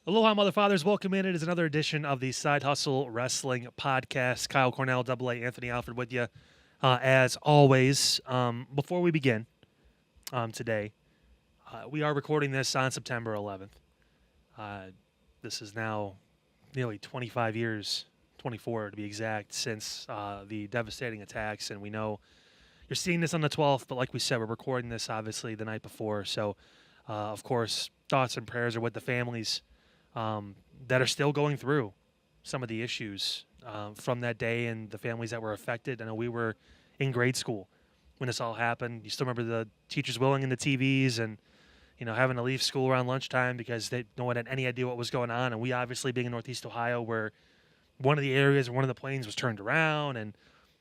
Aloha, Mother Fathers. Welcome in. It is another edition of the Side Hustle Wrestling Podcast. Kyle Cornell, AA, Anthony Alfred with you. As always, before we begin today, we are recording this on September 11th. This is now nearly 25 years, 24 to be exact, since the devastating attacks. And we know you're seeing this on the 12th, but like we said, we're recording this obviously the night before. So, of course, thoughts and prayers are with the families that are still going through some of the issues from that day and the families that were affected. I know we were in grade school when this all happened. You still remember the teachers willing in the TVs and, having to leave school around lunchtime because no one had any idea what was going on. And we obviously being in Northeast Ohio where one of the areas where one of the planes was turned around and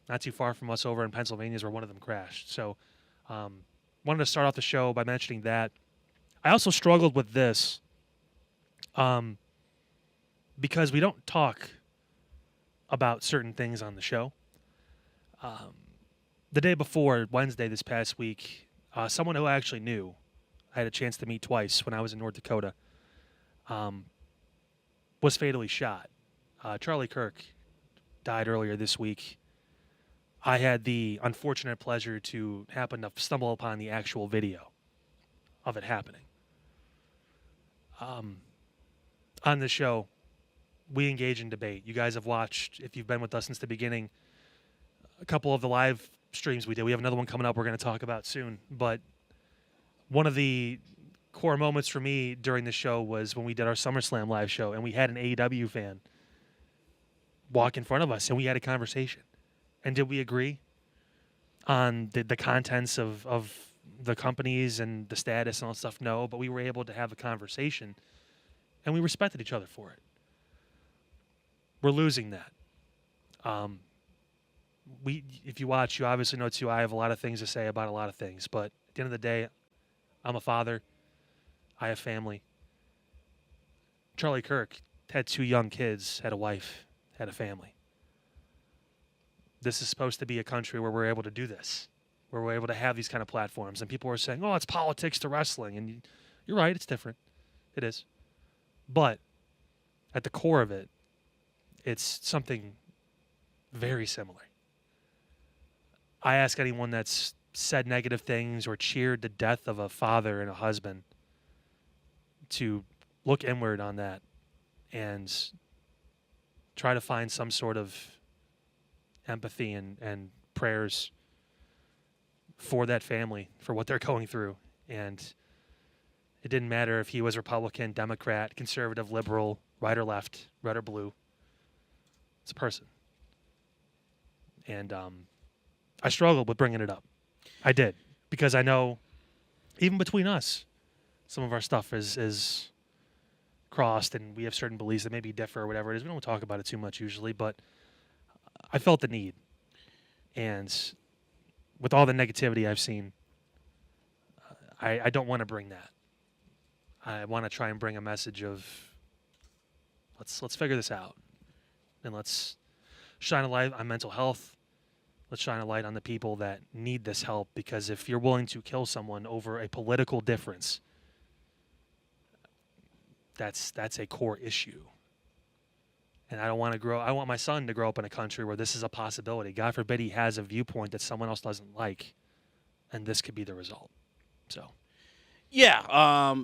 not too far from us over in Pennsylvania is where one of them crashed. So wanted to start off the show by mentioning that. I also struggled with this because we don't talk about certain things on the show. The day before, Wednesday this past week, someone who I actually knew, I had a chance to meet twice when I was in North Dakota, was fatally shot. Charlie Kirk died earlier this week. I had the unfortunate pleasure to happen to stumble upon the actual video of it happening. On the show, we engage in debate. You guys have watched, if you've been with us since the beginning, a couple of the live streams we did. We have another one coming up we're going to talk about soon. But one of the core moments for me during the show was when we did our SummerSlam live show, and we had an AEW fan walk in front of us, and we had a conversation. And did we agree on the contents of the companies and the status and all that stuff? No, but we were able to have a conversation. And we respected each other for it. We're losing that. If you watch, you obviously know too, I have a lot of things to say about a lot of things. But at the end of the day, I'm a father. I have family. Charlie Kirk had 2 young kids, had a wife, had a family. This is supposed to be a country where we're able to do this, where we're able to have these kind of platforms. And people are saying, oh, it's politics to wrestling. And you're right, it's different. It is. But at the core of it, it's something very similar. I ask anyone that's said negative things or cheered the death of a father and a husband to look inward on that and try to find some sort of empathy and prayers for that family, for what they're going through. And it didn't matter if he was Republican, Democrat, conservative, liberal, right or left, red or blue. It's a person. And I struggled with bringing it up. I did. Because I know, even between us, some of our stuff is crossed and we have certain beliefs that maybe differ or whatever it is. We don't talk about it too much usually, but I felt the need. And with all the negativity I've seen, I don't want to bring that. I want to try and bring a message of let's figure this out, and let's shine a light on mental health. Let's shine a light on the people that need this help, because if you're willing to kill someone over a political difference, that's a core issue. And I don't want to I want my son to grow up in a country where this is a possibility. God forbid he has a viewpoint that someone else doesn't like, and this could be the result. So, yeah,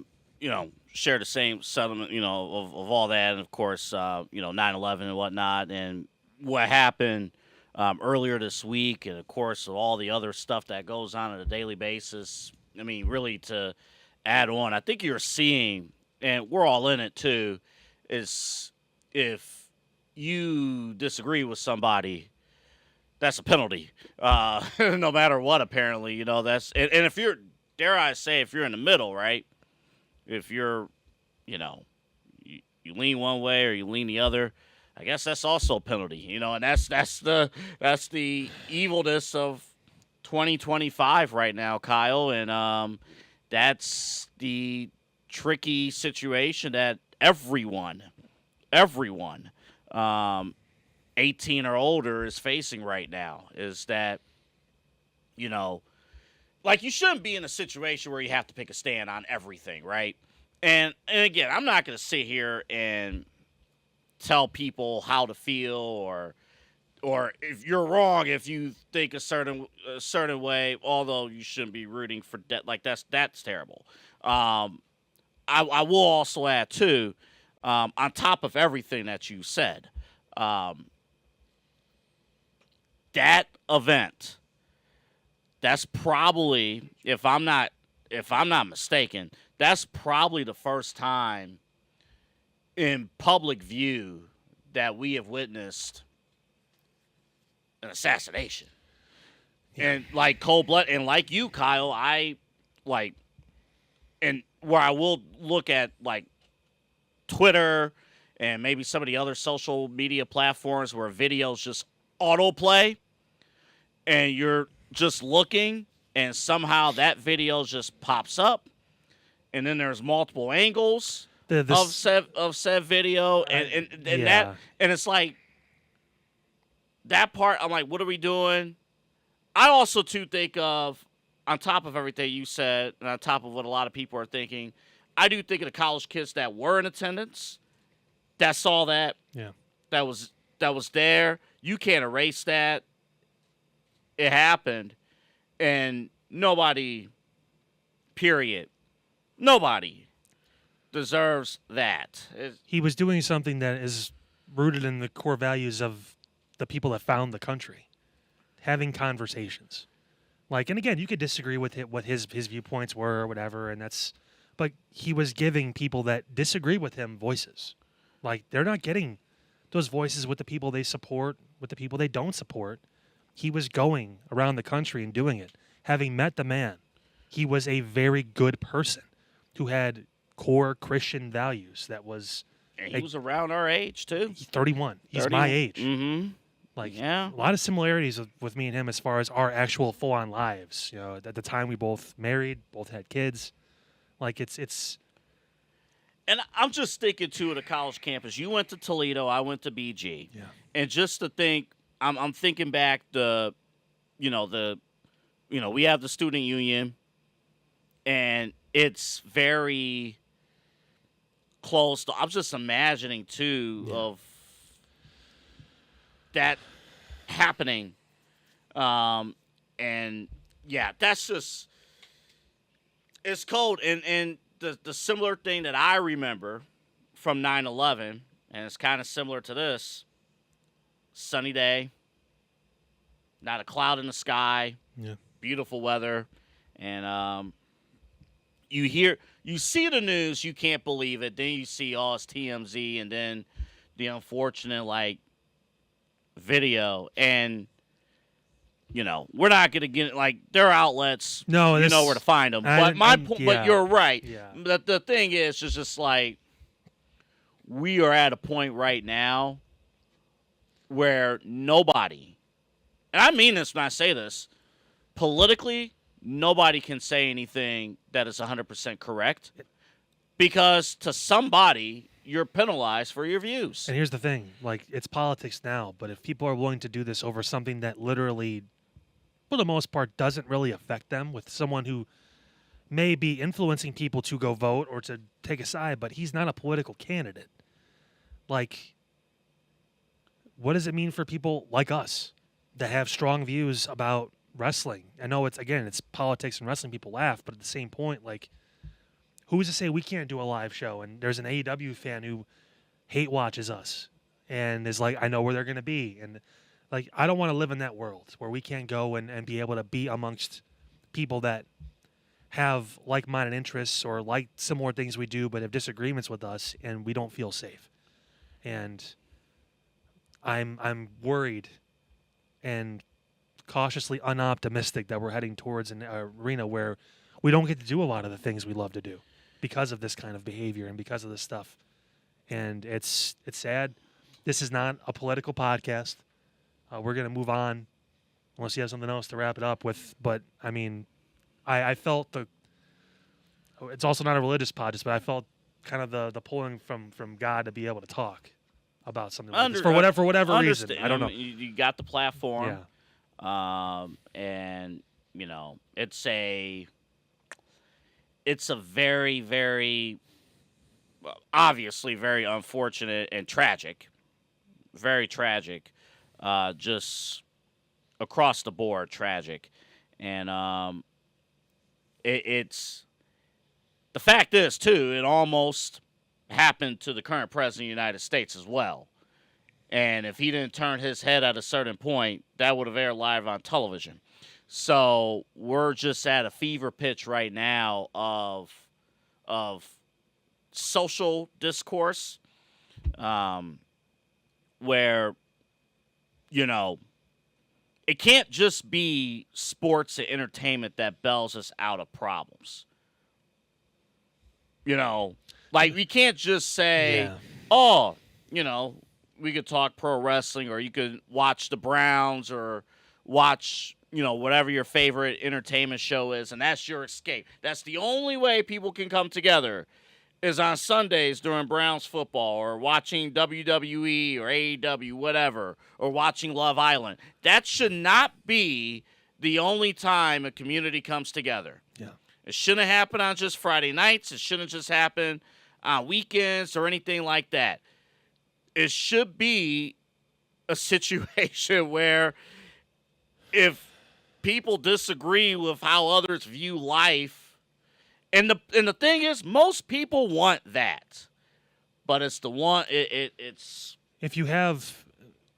share the same sentiment, of all that. And, of course, 9/11 and whatnot. And what happened earlier this week, and, of course, all the other stuff that goes on a daily basis. I mean, really to add on, I think you're seeing, and we're all in it too, is if you disagree with somebody, that's a penalty, no matter what, apparently. That's and if you're, dare I say, if you're in the middle, right? If you're, you lean one way or you lean the other, I guess that's also a penalty, and that's the evilness of 2025 right now, Kyle, and that's the tricky situation that everyone 18 or older is facing right now, is that, like, you shouldn't be in a situation where you have to pick a stand on everything, right? And again, I'm not going to sit here and tell people how to feel or if you're wrong if you think a certain way. Although you shouldn't be rooting for like that's terrible. I will also add too, on top of everything that you said, that event. That's probably, if I'm not mistaken, that's probably the first time in public view that we have witnessed an assassination. Yeah. And like cold blood, and like you, Kyle, I like, and where I will look at like Twitter and maybe some of the other social media platforms where videos just autoplay, and you're just looking, and somehow that video just pops up, and then there's multiple angles of said video, and yeah. That, and it's like that part. I'm like, what are we doing? I also too think of, on top of everything you said, and on top of what a lot of people are thinking, I do think of the college kids that were in attendance, that saw that, that was there. You can't erase that. It happened, and nobody, period, nobody deserves that. He was doing something that is rooted in the core values of the people that found the country, having conversations. Like, and again, you could disagree with what his viewpoints were or whatever, but he was giving people that disagree with him voices. Like, they're not getting those voices with the people they support, with the people they don't support. He was going around the country and doing it. Having met the man, he was a very good person who had core Christian values. That was... And he was around our age, too. He's 31. He's my age. Mm-hmm. Like, a lot of similarities with me and him as far as our actual full-on lives. You know, at the time we both married, both had kids. Like, it's... And I'm just thinking, too, of the college campus. You went to Toledo. I went to BG. Yeah. And just to think, I'm thinking back we have the student union, and it's very close to, I'm just imagining, too, of that happening. And, yeah, that's just, it's cold. And the similar thing that I remember from 9/11, and it's kind of similar to this, sunny day, not a cloud in the sky, beautiful weather, and you see the news, you can't believe it. Then you see, it's TMZ, and then the unfortunate video, and we're not gonna get their outlets. No, you know where to find them. But my point, but you're right. Yeah. The thing is just like we are at a point right now where nobody, and I mean this when I say this, politically, nobody can say anything that is 100% correct, because to somebody, you're penalized for your views. And here's the thing, it's politics now, but if people are willing to do this over something that literally, for the most part, doesn't really affect them, with someone who may be influencing people to go vote or to take a side, but he's not a political candidate. What does it mean for people like us that have strong views about wrestling? I know it's politics and wrestling, people laugh, but at the same point, who's to say we can't do a live show? And there's an AEW fan who hate watches us and is like, I know where they're going to be. And I don't want to live in that world where we can't go and be able to be amongst people that have like-minded interests or like similar things we do, but have disagreements with us, and we don't feel safe. And I'm worried and cautiously unoptimistic that we're heading towards an arena where we don't get to do a lot of the things we love to do because of this kind of behavior and because of this stuff. And it's sad. This is not a political podcast. We're going to move on unless you have something else to wrap it up with. But, I mean, I felt it's also not a religious podcast, but I felt kind of the pulling from God to be able to talk about something like this for whatever reason. I don't know. You got the platform. Yeah. And, it's a very, very obviously very unfortunate and tragic. Very tragic. Just across the board tragic. And it's the fact is, too, it almost happened to the current president of the United States as well. And if he didn't turn his head at a certain point, that would have aired live on television. So we're just at a fever pitch right now of social discourse, where, you know, it can't just be sports and entertainment that bails us out of problems. You know, like we can't just say, oh, you know, we could talk pro wrestling, or you could watch the Browns, or watch, you know, whatever your favorite entertainment show is, and that's your escape. That's the only way people can come together, is on Sundays during Browns football, or watching WWE or AEW, whatever, or watching Love Island. That should not be the only time a community comes together. Yeah. It shouldn't happen on just Friday nights. It shouldn't just happen on weekends or anything like that. It should be a situation where if people disagree with how others view life, and the thing is, most people want that, but it's the one it's if you have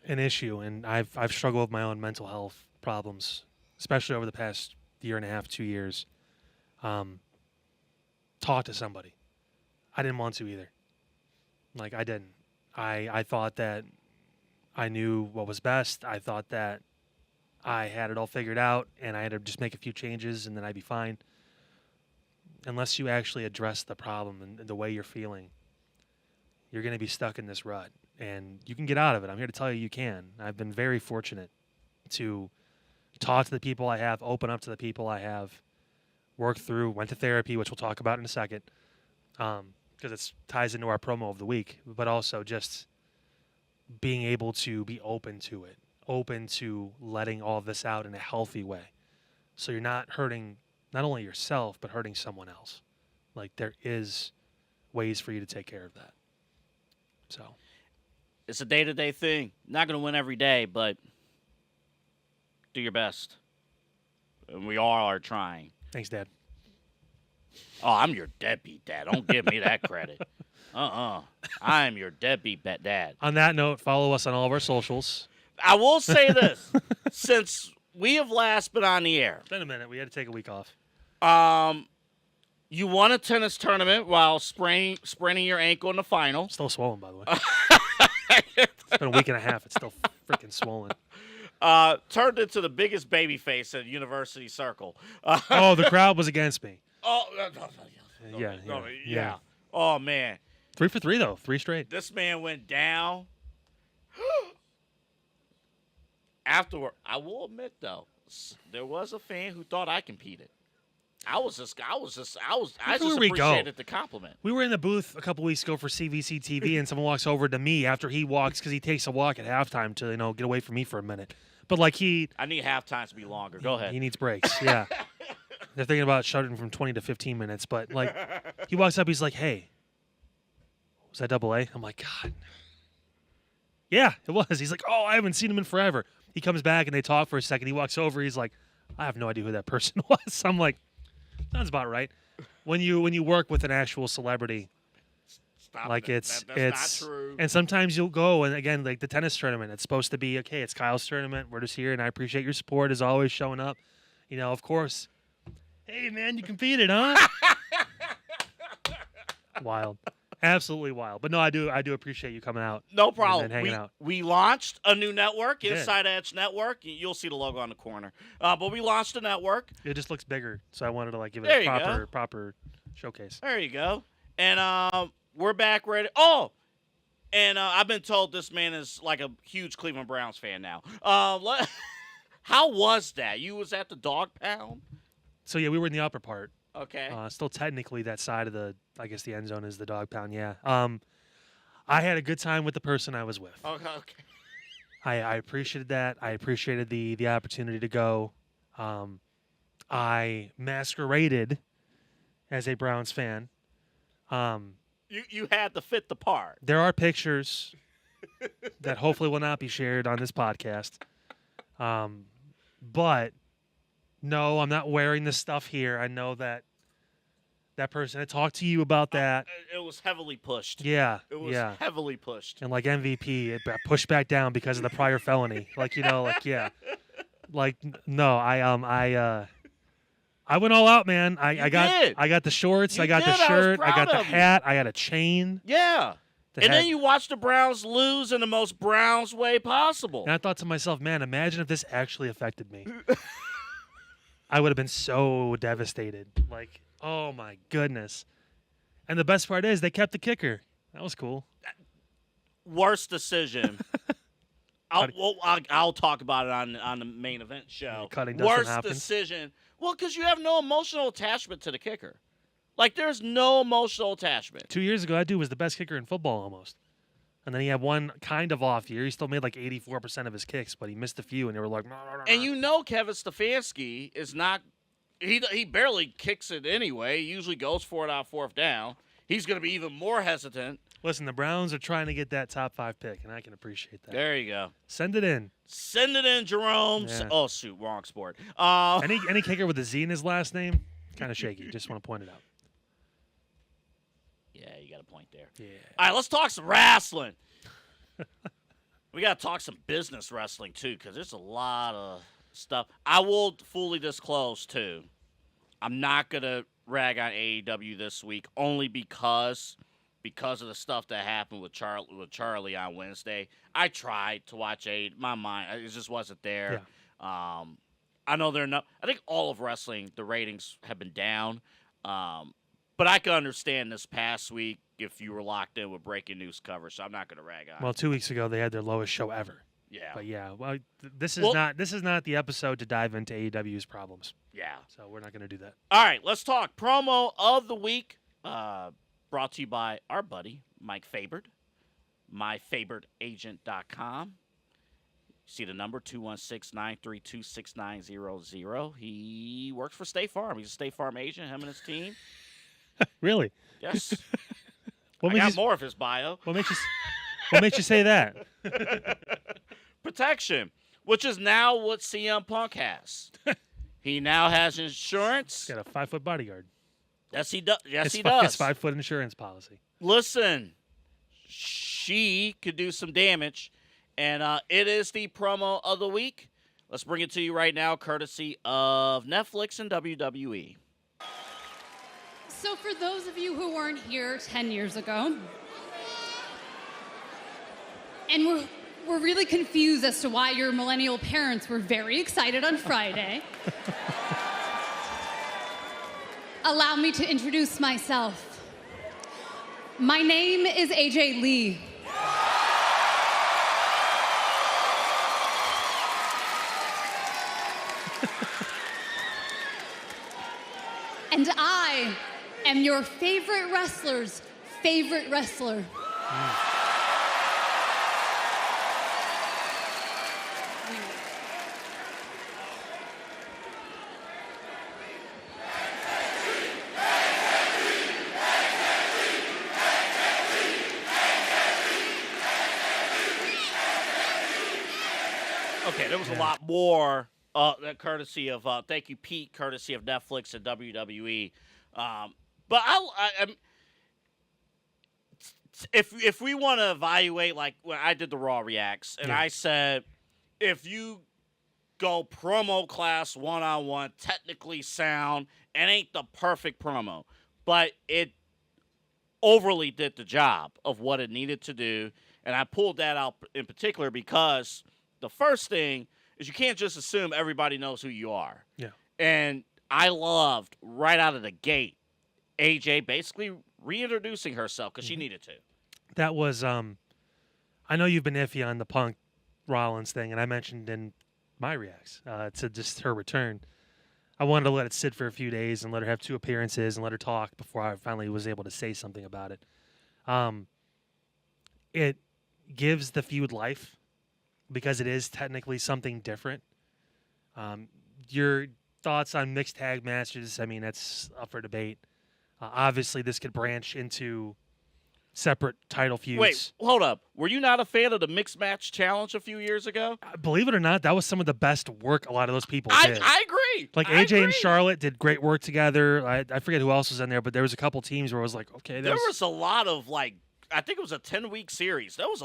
an issue, and I've struggled with my own mental health problems, especially over the past year and a half, 2 years. Talk to somebody. I didn't want to either. Like, I didn't. I thought that I knew what was best. I thought that I had it all figured out, and I had to just make a few changes, and then I'd be fine. Unless you actually address the problem and the way you're feeling, you're going to be stuck in this rut. And you can get out of it. I'm here to tell you you can. I've been very fortunate to talk to the people I have, open up to the people I have, work through, went to therapy, which we'll talk about in a second, because it ties into our promo of the week, but also just being able to be open to it, open to letting all of this out in a healthy way. So you're not hurting not only yourself, but hurting someone else. Like, there is ways for you to take care of that. So it's a day-to-day thing. Not going to win every day, but do your best. And we all are trying. Thanks, Dad. Oh, I'm your deadbeat dad. Don't give me that credit. I'm your deadbeat dad. On that note, follow us on all of our socials. I will say this. Since we have last been on the air. It's been a minute. We had to take a week off. You won a tennis tournament while spraining your ankle in the final. Still swollen, by the way. It's been a week and a half. It's still freaking swollen. Turned into the biggest baby face at University Circle. Oh, the crowd was against me. Oh, Yeah. Oh, man. 3 for 3, though. 3 straight. This man went down. Afterward, I will admit, though, there was a fan who thought I competed. I just appreciated the compliment. We were in the booth a couple weeks ago for CVC TV, and someone walks over to me after he walks, because he takes a walk at halftime to, get away from me for a minute. But, like, I need halftime to be longer. Go ahead. He needs breaks, yeah. They're thinking about shutting from 20 to 15 minutes. But, like, he walks up, he's like, hey, was that double A? I'm like, God. Yeah, it was. He's like, oh, I haven't seen him in forever. He comes back, and they talk for a second. He walks over. He's like, I have no idea who that person was. I'm like, sounds about right. When you work with an actual celebrity, Stop like it. it's That's not true. And sometimes you'll go, and again, like the tennis tournament, it's supposed to be, okay, it's Kyle's tournament. We're just here, and I appreciate your support as always showing up. Of course. Hey, man, you competed, huh? Wild. Absolutely wild. But no, I do appreciate you coming out. No problem. And hanging out. We launched a new network, Inside Edge Network. You'll see the logo on the corner. But we launched a network. It just looks bigger, so I wanted to give it a proper showcase. There you go. And we're back ready. Oh, and I've been told this man is like a huge Cleveland Browns fan now. How was that? You was at the dog pound? So, yeah, we were in the upper part. Okay. Still technically that side of the end zone is the dog pound, yeah. I had a good time with the person I was with. Okay. I appreciated that. I appreciated the opportunity to go. I masqueraded as a Browns fan. You had to fit the part. There are pictures that hopefully will not be shared on this podcast. But no, I'm not wearing this stuff here. I know that person. I talked to you about that. It was heavily pushed. Yeah. It was heavily pushed. And like MVP, it got pushed back down because of the prior felony. Like, yeah. Like, no, I went all out, man. I got the shorts, I got the shirt, I got the hat, I got a chain. Yeah. Then you watch the Browns lose in the most Browns way possible. And I thought to myself, man, imagine if this actually affected me. I would have been so devastated. Like, oh my goodness. And the best part is they kept the kicker. That was cool. Worst decision. I'll talk about it on the main event show. Worst decision. Well, because you have no emotional attachment to the kicker. Like, there's no emotional attachment. 2 years ago, that dude was the best kicker in football almost. And then he had one kind of off year. He still made like 84% of his kicks, but he missed a few, and they were like, no. And you know Kevin Stefanski is not – he barely kicks it anyway. He usually goes for it on fourth down. He's going to be even more hesitant. Listen, the Browns are trying to get that top 5 pick, and I can appreciate that. There you go. Send it in. Send it in, Jerome. Yeah. Oh, shoot, wrong sport. Any kicker with a Z in his last name, kind of shaky. Just want to point it out. Yeah, you got a point there. Yeah. All right, let's talk some wrestling. We got to talk some business wrestling, too, because there's a lot of stuff. I will fully disclose, too, I'm not going to rag on AEW this week only because of the stuff that happened with Charlie on Wednesday. I tried to watch my mind, it just wasn't there. Yeah. I know they're not. I think all of wrestling, the ratings have been down. But I can understand this past week if you were locked in with breaking news coverage, so I'm not going to rag on. Well, 2 weeks ago they had their lowest show ever. Yeah. But yeah, well, this is not the episode to dive into AEW's problems. Yeah. So we're not going to do that. All right, let's talk promo of the week. Brought to you by our buddy Mike Fabert, myfabertagent.com. See the number 216-932-6900. He works for State Farm. He's a State Farm agent. Him and his team. Really? Yes. I got more of his bio. What makes you say that? Protection, which is now what CM Punk has. He now has insurance. He's got a 5-foot bodyguard. Yes, he does. Yes, he does. It's 5-foot insurance policy. Listen, she could do some damage, and it is the promo of the week. Let's bring it to you right now, courtesy of Netflix and WWE. So for those of you who weren't here 10 years ago, and we're really confused as to why your millennial parents were very excited on Friday, allow me to introduce myself. My name is AJ Lee. And I am your favorite wrestler's favorite wrestler. Okay, there was a lot more courtesy of thank you, Pete, courtesy of Netflix and WWE. But I'm if we want to evaluate, like when I did the Raw Reacts, and I said if you go promo class 1-on-1, technically sound, it ain't the perfect promo, but it overly did the job of what it needed to do, and I pulled that out in particular because the first thing is you can't just assume everybody knows who you are. Yeah. And I loved right out of the gate AJ basically reintroducing herself because she needed to. That was I know you've been iffy on the Punk Rollins thing, and I mentioned in my reacts to just her return. I wanted to let it sit for a few days and let her have 2 appearances and let her talk before I finally was able to say something about it. It gives the feud life because it is technically something different. Your thoughts on mixed tag matches, I mean, that's up for debate. Obviously, this could branch into separate title feuds. Wait, hold up. Were you not a fan of the mixed match challenge a few years ago? Believe it or not, that was some of the best work a lot of those people did. I agree. Like I AJ agree. and Charlotte did great work together. I forget who else was in there, but there was a couple teams where I was like, okay, There was a lot of like, I think it was a 10-week series. That was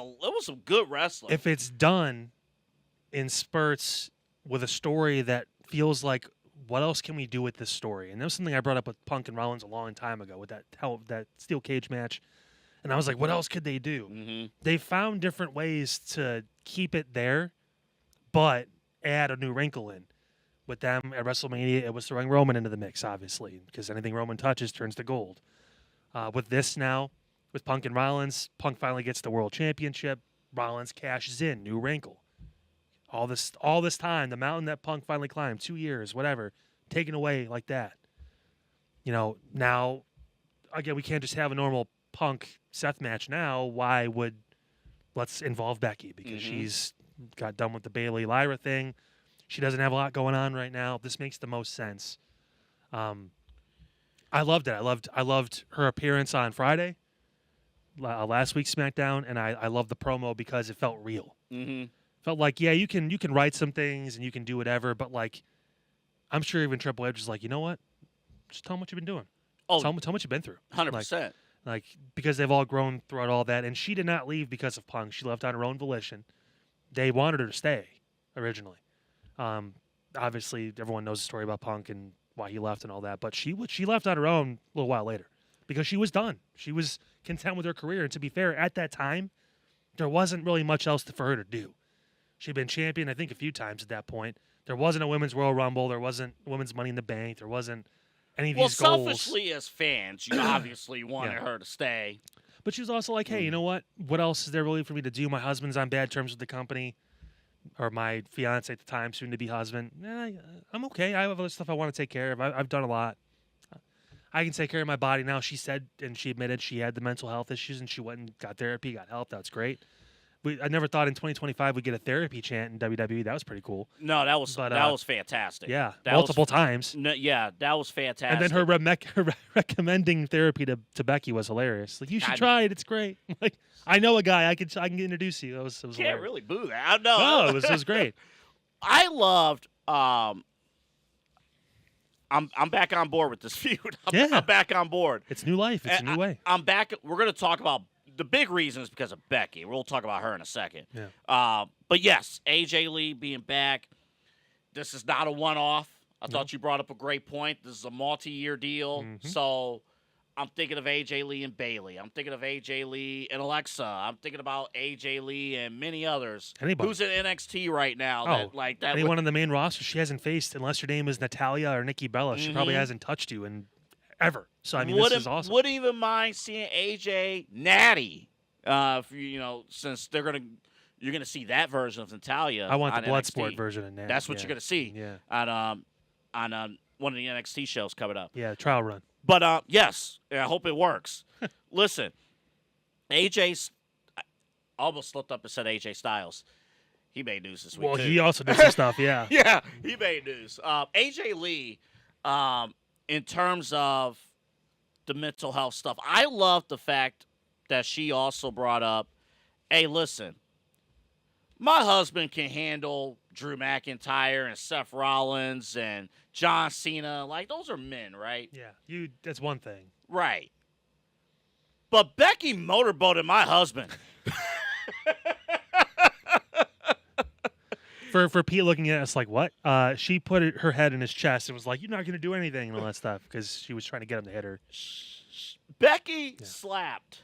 some good wrestling. if it's done in spurts with a story that feels like, what else can we do with this story? And that was something I brought up with Punk and Rollins a long time ago with that steel cage match. And I was like, what else could they do? Mm-hmm. They found different ways to keep it there, but add a new wrinkle in. With them at WrestleMania, it was throwing Roman into the mix, obviously, because anything Roman touches turns to gold. With this now, with Punk and Rollins, Punk finally gets the World Championship. Rollins cashes in, new wrinkle. All this time, the mountain that Punk finally climbed, 2 years, whatever, taken away like that. Now, again, we can't just have a normal Punk Seth match now. Let's involve Becky because she's got done with the Bayley Lyra thing. She doesn't have a lot going on right now. This makes the most sense. I loved it. I loved her appearance on Friday, last week's SmackDown, and I loved the promo because it felt real. Mm-hmm. Felt like, yeah, you can write some things and you can do whatever, but like, I'm sure even Triple H was like, you know what? Just tell them what you've been doing. Oh, tell them what you've been through. 100%. Like, because they've all grown throughout all that, and she did not leave because of Punk. She left on her own volition. They wanted her to stay originally. Obviously, everyone knows the story about Punk and why he left and all that, but she left on her own a little while later because she was done. She was content with her career, and to be fair, at that time, there wasn't really much else for her to do. She'd been champion, I think, a few times at that point. There wasn't a Women's Royal Rumble. There wasn't Women's Money in the Bank. There wasn't any of these goals. Well, selfishly as fans, you obviously wanted her to stay. But she was also like, hey, you know what? What else is there really for me to do? My husband's on bad terms with the company, or my fiance at the time, soon-to-be husband. I'm okay. I have other stuff I want to take care of. I've done a lot. I can take care of my body now. She said, and she admitted she had the mental health issues, and she went and got therapy, got help. That's great. I never thought in 2025 we'd get a therapy chant in WWE. That was pretty cool. No, that was fantastic. Yeah, that multiple times. No, yeah, that was fantastic. And then her recommending therapy to Becky was hilarious. Like, you should try it. It's great. Like, I know a guy. I can introduce you. It was can't hilarious. really boo that. No, No, it was great. I loved. I'm back on board with this feud. I'm back on board. It's new life. It's a new way. I'm back. We're going to talk about the big reason is because of Becky. We'll talk about her in a second. Yeah. But yes, AJ Lee being back. This is not a one-off. I thought you brought up a great point. This is a multi-year deal. Mm-hmm. So I'm thinking of AJ Lee and Bayley. I'm thinking of AJ Lee and Alexa. I'm thinking about AJ Lee and many others. Anybody. Who's in NXT right now? That anyone in the main roster she hasn't faced, unless your name is Natalia or Nikki Bella. She probably hasn't touched you in ever. So I mean, this is awesome. Wouldn't even mind seeing AJ Natty. Since you're gonna see that version of Natalia. I want the NXT. Bloodsport version in Natty. That's what you're gonna see. Yeah. On one of the NXT shows coming up. Yeah, trial run. But yes, I hope it works. Listen, I almost slipped up and said AJ Styles. He made news this week. Well, too. he also did some stuff. Yeah. Yeah, he made news. AJ Lee, in terms of the mental health stuff, I love the fact that she also brought up, hey, listen, my husband can handle Drew McIntyre and Seth Rollins and John Cena. Like, those are men, right? Yeah, that's one thing. Right. But Becky motorboated my husband. For Pete looking at us like, what? She put her head in his chest and was like, you're not going to do anything and all that stuff because she was trying to get him to hit her. Becky slapped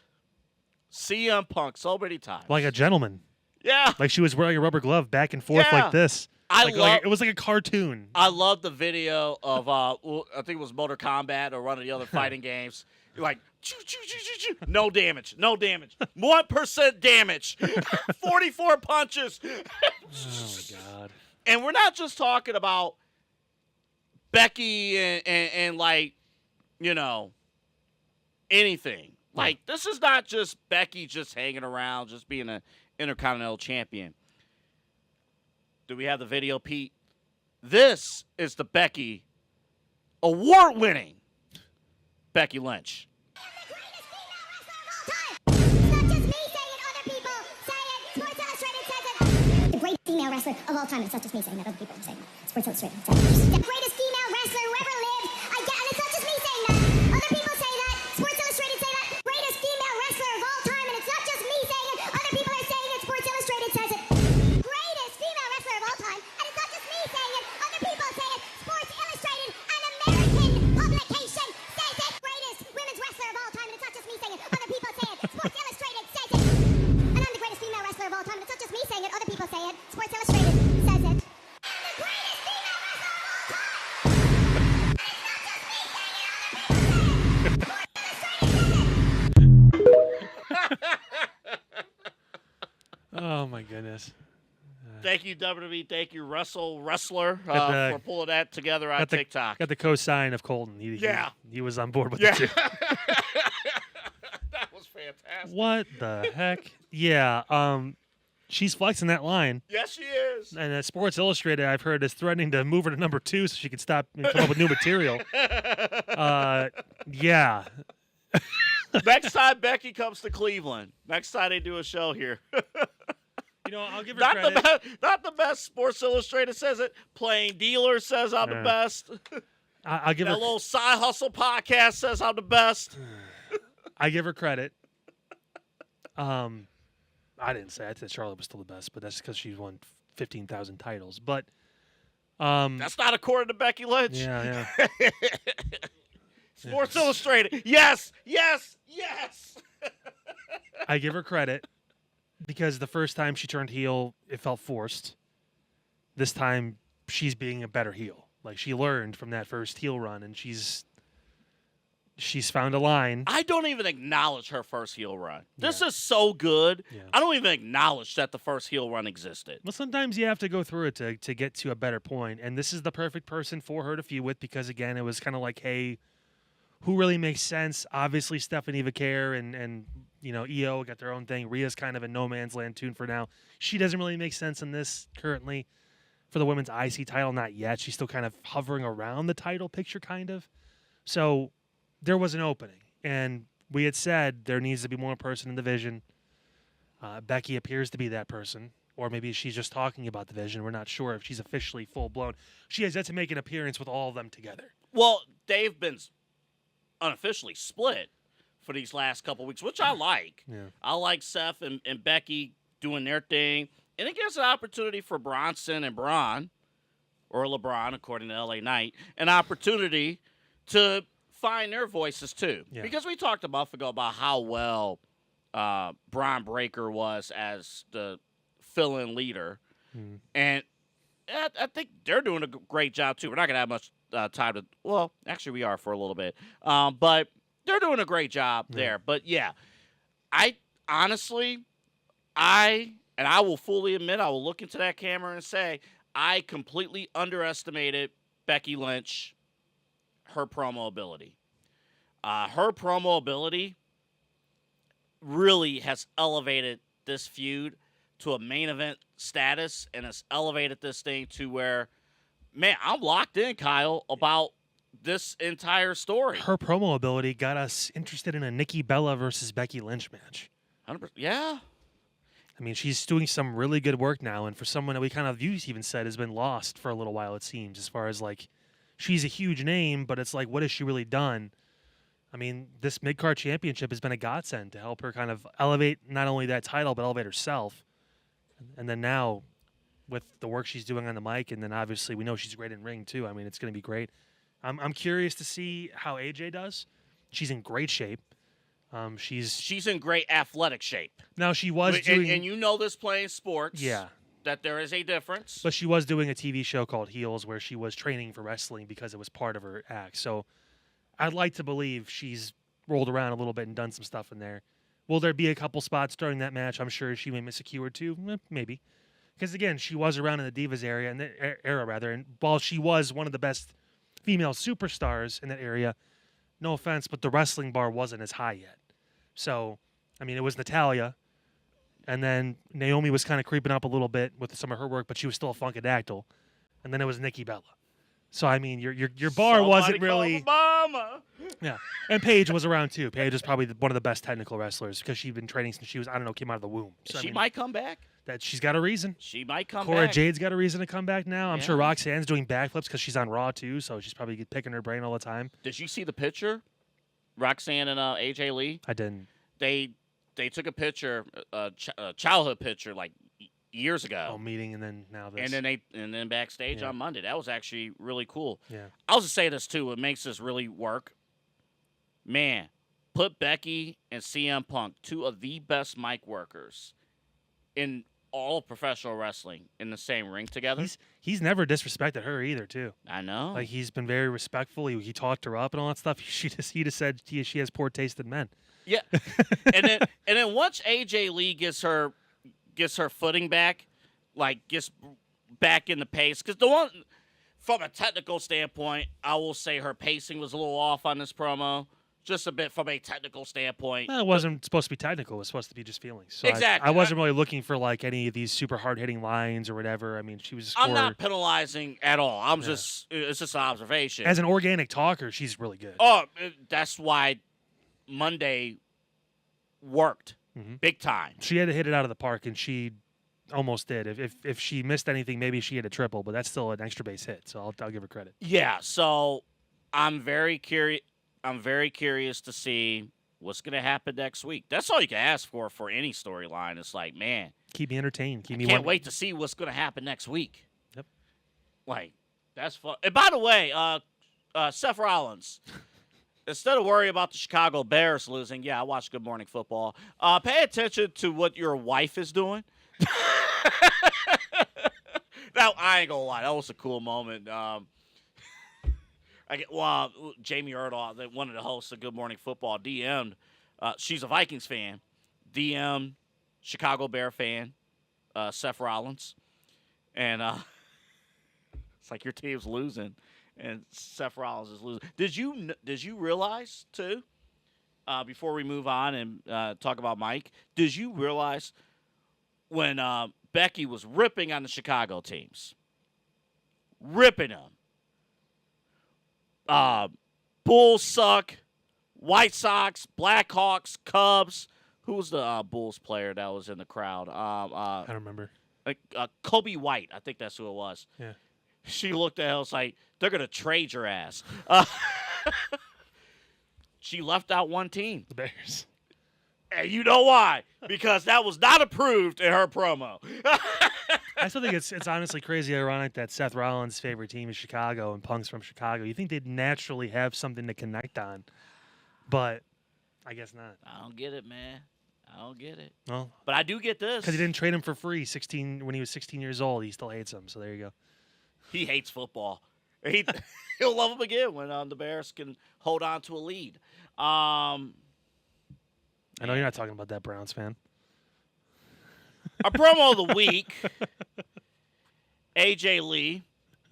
CM Punk so many times. Like a gentleman. Yeah. Like she was wearing a rubber glove back and forth like this. It was like a cartoon. I love the video of, I think it was Mortal Kombat or one of the other fighting games. You're like, choo, choo, choo, choo, choo. No damage. 1% damage. 44 punches. Oh, my God. And we're not just talking about Becky and like, anything. Like, this is not just Becky just hanging around, just being an Intercontinental Champion. Do we have the video, Pete? This is the Becky award-winning Becky Lynch. wrestler of all time. And it's not just me saying that. Other people are saying that. Sports Illustrated. The greatest female wrestler who ever lived. And it's not just me saying that. Other people say that. Sports Illustrated say that. Greatest female wrestler of all time. And it's not just me saying it. Other people are saying it. Sports Illustrated says it. Greatest female wrestler of all time. And it's not just me saying it. Other people say it. Sports Illustrated, an American publication, says it. Greatest women's wrestler of all time. And it's not just me saying it. Other people say it. Sports Illustrated says it. And I'm the greatest female wrestler of all time. And it's not just me saying it. Other people say it. Sports Illustrated says it. I'm the greatest female wrestler of all time. And it's not just me saying it. Other people say it. Oh my goodness. Thank you, WWE. Thank you, Wrestler, Got for pulling that together on TikTok. Got the co-sign of Colton. He was on board with it too. That was fantastic. What the heck? Yeah. She's flexing that line. Yes, she is. And Sports Illustrated, I've heard, is threatening to move her to number 2 so she can stop and come up with new material. Yeah. Next time Becky comes to Cleveland, next time they do a show here. I'll give her Not credit. not the best. Sports Illustrated says it. Plain Dealer says I'm the best. I'll give that her little Side Hustle podcast says I'm the best. I give her credit. I didn't say I said Charlotte was still the best, but that's because she's won 15,000 titles. But that's not according to Becky Lynch. Yeah. Sports Illustrated. Yes. I give her credit because the first time she turned heel, it felt forced. This time, she's being a better heel. Like, she learned from that first heel run, and she's found a line. I don't even acknowledge her first heel run. This is so good. Yeah. I don't even acknowledge that the first heel run existed. Well, sometimes you have to go through it to get to a better point, and this is the perfect person for her to feud with because, again, it was kind of like, hey, who really makes sense? Obviously, Stephanie Vaquer and EO got their own thing. Rhea's kind of a no man's land tune for now. She doesn't really make sense in this currently for the women's IC title. Not yet. She's still kind of hovering around the title picture, kind of. So there was an opening, and we had said there needs to be one person in the division. Becky appears to be that person, or maybe she's just talking about the division. We're not sure if she's officially full blown. She has yet to make an appearance with all of them together. Well, they've been unofficially split for these last couple weeks, which I like. Yeah. I like Seth and Becky doing their thing. And it gives an opportunity for Bronson and Braun, or LeBron, according to LA Knight, an opportunity to find their voices too. Yeah. Because we talked a month ago about how well Braun Breaker was as the fill-in leader. Mm. And I think they're doing a great job too. We're not going to have much time to, well, actually we are for a little bit. But they're doing a great job there. But yeah, I honestly, and I will fully admit, I will look into that camera and say, I completely underestimated Becky Lynch, her promo ability. Her promo ability really has elevated this feud to a main event status and has elevated this thing to where, man, I'm locked in, Kyle, about this entire story. Her promo ability got us interested in a Nikki Bella versus Becky Lynch match. 100%. Yeah. I mean, she's doing some really good work now, and for someone that we kind of, you even said, has been lost for a little while, it seems, as far as, like, she's a huge name, but it's like, what has she really done? I mean, this mid-card championship has been a godsend to help her kind of elevate not only that title, but elevate herself. And then now, with the work she's doing on the mic, and then obviously we know she's great in ring, too. I mean, it's going to be great. I'm curious to see how AJ does. She's in great shape. She's in great athletic shape. Now, she was doing... And you know this playing sports. Yeah. That there is a difference. But she was doing a TV show called Heels where she was training for wrestling because it was part of her act. So I'd like to believe she's rolled around a little bit and done some stuff in there. Will there be a couple spots during that match? I'm sure she may miss a cue or two. Maybe. Because, again, she was around in the Divas area, and while she was one of the best female superstars in that area, no offense, but the wrestling bar wasn't as high yet. So, I mean, it was Natalya, and then Naomi was kind of creeping up a little bit with some of her work, but she was still a Funkadactyl, and then it was Nikki Bella. So, I mean, your bar wasn't really... Mama. Yeah, and Paige was around, too. Paige was probably one of the best technical wrestlers because she'd been training since she was, came out of the womb. So, Might come back. that she's got a reason. She might come Cora back. Jade's got a reason to come back now. I'm sure Yeah. Roxanne's doing backflips because she's on Raw too, so she's probably picking her brain all the time. Did you see the picture? Roxanne and AJ Lee. I didn't. They took a picture, a childhood picture, like years Oh, ago, meeting and then now this. and then backstage Yeah. on Monday. That was actually really cool. Yeah. I'll just say this too. What makes this really work, man. Put Becky and CM Punk, two of the best mic workers in all of professional wrestling, in the same ring together. He's never disrespected her either, too. I know. Like he's been very respectful. He talked her up and all that stuff. He just said she has poor taste in men. Yeah, and then once AJ Lee gets her footing back, like gets back in the pace, because the one from a technical standpoint, I will say her pacing was a little off on this promo, just a bit from a technical standpoint. It wasn't supposed to be technical. It was supposed to be just feelings. So Exactly. I wasn't really looking for like any of these super hard hitting lines or whatever. I mean, she was. I'm not penalizing at all. It's just an observation. As an organic talker, she's really good. Oh, that's why Monday worked Mhm. big time. She had to hit it out of the park, and she almost did. If she missed anything, maybe she had a triple, but that's still an extra base hit. So I'll give her credit. Yeah, so I'm very curious. I'm very curious to see what's going to happen next week. That's all you can ask for any storyline. It's like, man, Keep me entertained. Keep me. can't wait to see what's going to happen next week. Yep. Like, that's fun. And by the way, Seth Rollins, instead of worrying about the Chicago Bears losing, yeah, I watch Good Morning Football. Pay attention to what your wife is doing. Now, I ain't gonna lie, that was a cool moment. Jamie Erdahl, one of the hosts of Good Morning Football, DM'd. She's a Vikings fan. DM'd Chicago Bear fan, Seth Rollins, and it's like your team's losing, and Seth Rollins is losing. Did you realize too? Before we move on and talk about Mike, did you realize when Becky was ripping on the Chicago teams, ripping them? Bulls suck. White Sox, Blackhawks, Cubs. Who was the Bulls player that was in the crowd? I don't remember. Kobe White. I think that's who it was. Yeah. She looked at us like, they're going to trade your ass. She left out one team. The Bears. And you know why? Because that was not approved in her promo. I still think it's honestly crazy ironic that Seth Rollins' favorite team is Chicago and Punk's from Chicago. You think they'd naturally have something to connect on, but I guess not. I don't get it, man. I don't get it. Well, But I do get this. because he didn't trade him for free when he was 16 years old. He still hates him, so there you go. He hates football. He'll love him again when the Bears can hold on to a lead. I know you're not talking about that Browns fan. Our promo of the week, AJ Lee.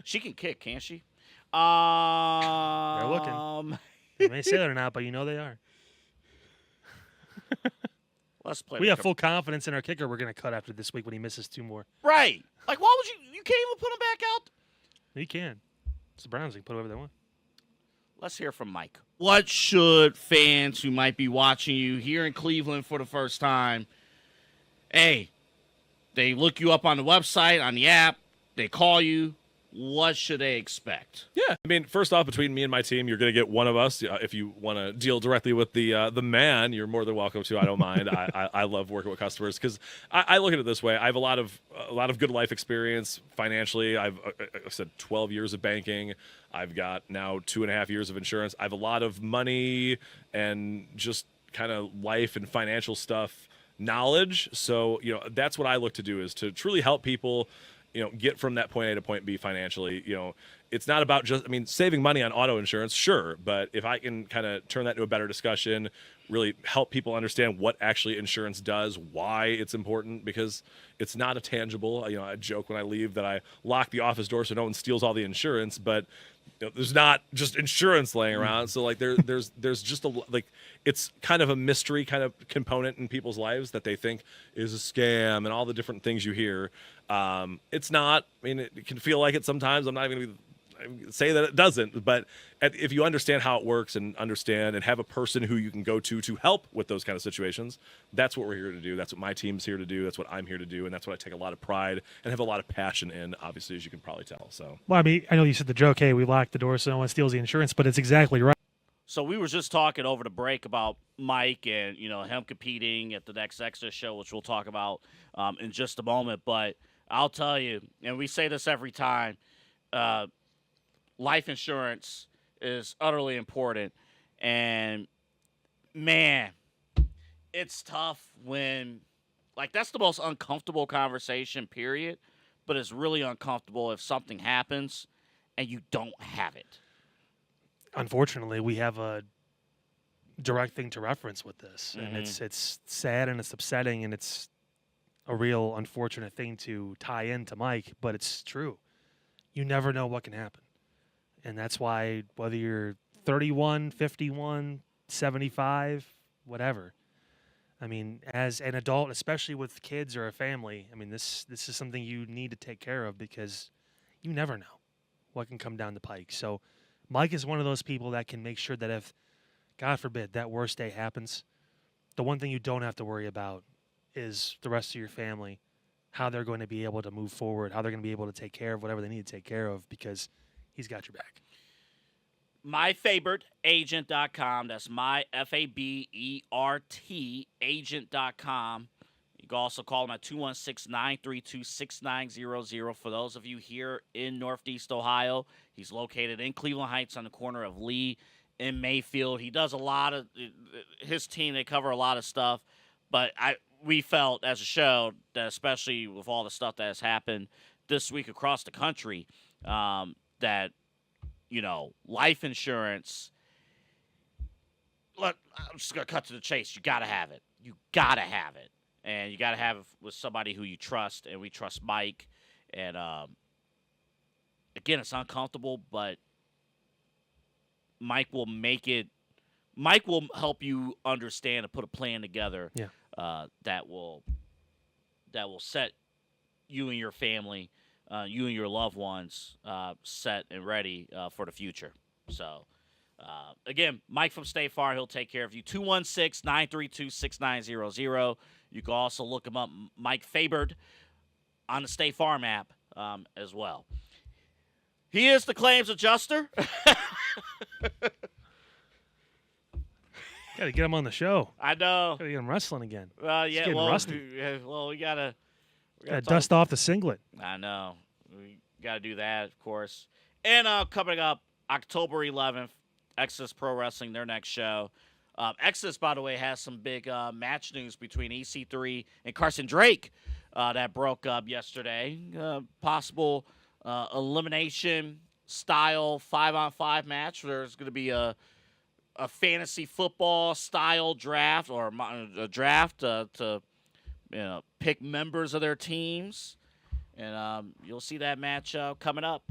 She can kick, can't she? They're looking. They may say that or not, but you know they are. Let's play. We have full confidence in our kicker. We're going to cut after this week when he misses 2 more. Right. Like, why would you? You can't even put him back out. He can. It's the Browns. They can put whoever they want. Let's hear from Mike. What should fans who might be watching you here in Cleveland for the first time, hey, they look you up on the website, on the app, they call you, what should they expect? Yeah, I mean, first off, between me and my team, you're going to get one of us. If you want to deal directly with the man, you're more than welcome to. I don't mind. I love working with customers because I look at it this way. I have a lot of good life experience financially. I said 12 years of banking. I've got now 2.5 years of insurance. I have a lot of money and just kind of life and financial stuff knowledge. So that's what I look to do, is to truly help people get from that point A to point B financially. It's not about just, saving money on auto insurance, sure, but if I can kind of turn that into a better discussion, really help people understand what actually insurance does, why it's important, because it's not a tangible. I joke when I leave that I lock the office door so no one steals all the insurance, but there's not just insurance laying around. So there's just it's kind of a mystery kind of component in people's lives that they think is a scam and all the different things you hear. It's not. It can feel like it sometimes. I'm not even going to be. say that it doesn't, but if you understand how it works and understand and have a person who you can go to help with those kind of situations, that's what we're here to do. That's what my team's here to do. That's what I'm here to do, and that's what I take a lot of pride and have a lot of passion in, obviously, as you can probably tell. So, Well, I mean, I know you said the joke, hey, we lock the door so no one steals the insurance, but it's exactly right. So we were just talking over the break about Mike and, him competing at the next Extra show, which we'll talk about in just a moment. But I'll tell you, and we say this every time, life insurance is utterly important. And, man, it's tough when, that's the most uncomfortable conversation, period. But it's really uncomfortable if something happens and you don't have it. Unfortunately, we have a direct thing to reference with this, and it's sad and it's upsetting and it's a real unfortunate thing to tie into Mike, but it's true. You never know what can happen, and that's why whether you're 31, 51, 75, whatever. I mean, as an adult, especially with kids or a family, I mean, this is something you need to take care of because you never know what can come down the pike. So Mike is one of those people that can make sure that if, God forbid, that worst day happens, the one thing you don't have to worry about is the rest of your family, how they're going to be able to move forward, how they're going to be able to take care of whatever they need to take care of because he's got your back. MyFabertAgent.com. That's Fabert agent.com. You can also call him at 216-932-6900. For those of you here in Northeast Ohio, he's located in Cleveland Heights on the corner of Lee and Mayfield. He does a lot of his team. They cover a lot of stuff, but we felt as a show that, especially with all the stuff that has happened this week across the country, that life insurance. Look, I'm just gonna cut to the chase. You gotta have it. You gotta have it. And you got to have it with somebody who you trust, and we trust Mike. And, again, it's uncomfortable, but Mike will help you understand and put a plan together that will set you and your family, you and your loved ones set and ready for the future. So, again, Mike from State Farm, he'll take care of you. 216-932-6900. You can also look him up, Mike Fabert, on the State Farm app as well. He is the claims adjuster. Got to get him on the show. I know. Got to get him wrestling again. Yeah. He's getting rusty. Well, we gotta dust off the singlet. I know. We gotta do that, of course. And coming up October 11th, Exodus Pro Wrestling, their next show. Exodus, by the way, has some big match news between EC3 and Carson Drake that broke up yesterday. Possible elimination style 5-on-5 match. There's going to be a fantasy football style draft or a draft to pick members of their teams. And you'll see that match coming up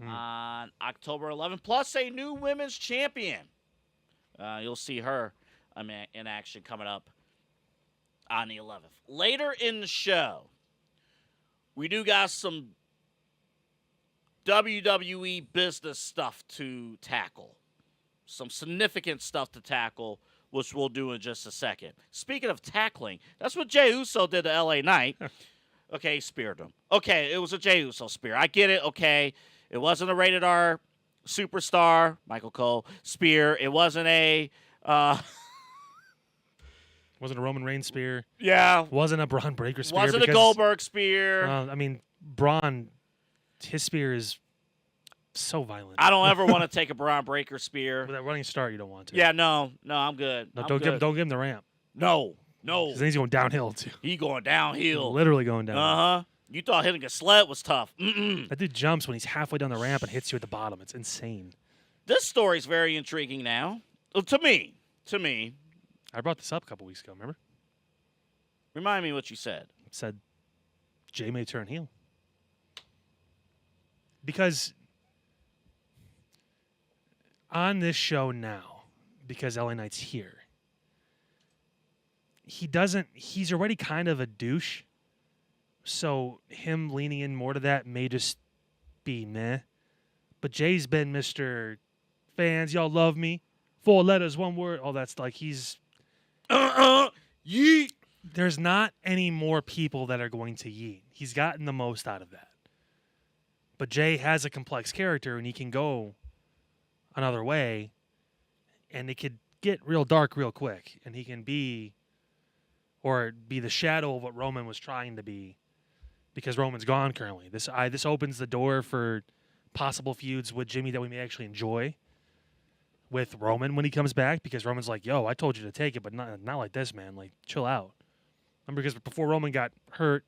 on October 11th. Plus a new women's champion. You'll see her in action coming up on the 11th. Later in the show, we do got some WWE business stuff to tackle. Some significant stuff to tackle, which we'll do in just a second. Speaking of tackling, that's what Jey Uso did to LA Knight. Okay, he speared him. Okay, it was a Jey Uso spear. I get it, okay. It wasn't a rated R superstar, Michael Cole, spear. It wasn't a... wasn't a Roman Reigns spear. Yeah. Wasn't a Braun Breaker spear. Wasn't a Goldberg spear. I mean, Braun, his spear is so violent. I don't ever want to take a Braun Breaker spear. With that running start, you don't want to. Yeah, no, I'm good. No, I'm don't good. give him the ramp. No. Because then he's going downhill, too. He going downhill. Literally going downhill. Uh-huh. You thought hitting a sled was tough. That dude jumps when he's halfway down the ramp and hits you at the bottom. It's insane. This story's very intriguing now. To me. I brought this up a couple weeks ago, remember? Remind me what you said. It said Jay may turn heel. Because on this show now, because LA Knight's here, he's already kind of a douche. So him leaning in more to that may just be meh. But Jay's been Mr. Fans, y'all love me. 4 letters, 1 word. Oh, that's like he's Yeet. there's not any more people that are going to yeet. He's gotten the most out of that. But Jay has a complex character, and he can go another way, and it could get real dark real quick, and he can be the shadow of what Roman was trying to be, because Roman's gone currently. This opens the door for possible feuds with Jimmy that we may actually enjoy with Roman when he comes back, because Roman's like, yo, I told you to take it, but not like this, man. Like, chill out. Remember, because before Roman got hurt,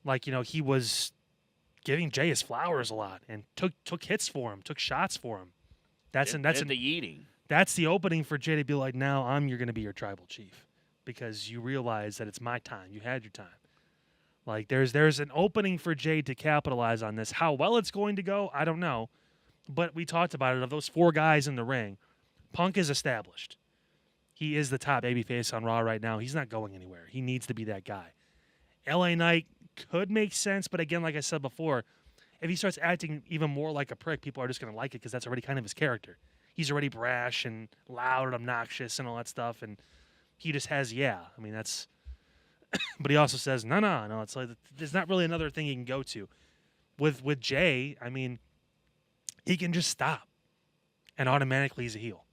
like, he was giving Jay his flowers a lot and took hits for him, took shots for him. That's The yeeting. That's the opening for Jay to be like, now you're going to be your tribal chief, because you realize that it's my time. You had your time. Like, there's an opening for Jay to capitalize on this. How well it's going to go, I don't know. But we talked about it. Of those 4 guys in the ring, Punk is established. He is the top babyface on Raw right now. He's not going anywhere. He needs to be that guy. LA Knight could make sense, but again, like I said before, if he starts acting even more like a prick, people are just going to like it, because that's already kind of his character. He's already brash and loud and obnoxious and all that stuff, and he just has, I mean, that's... But he also says, no, it's like there's not really another thing he can go to. With Jay, I mean, he can just stop, and automatically he's a heel.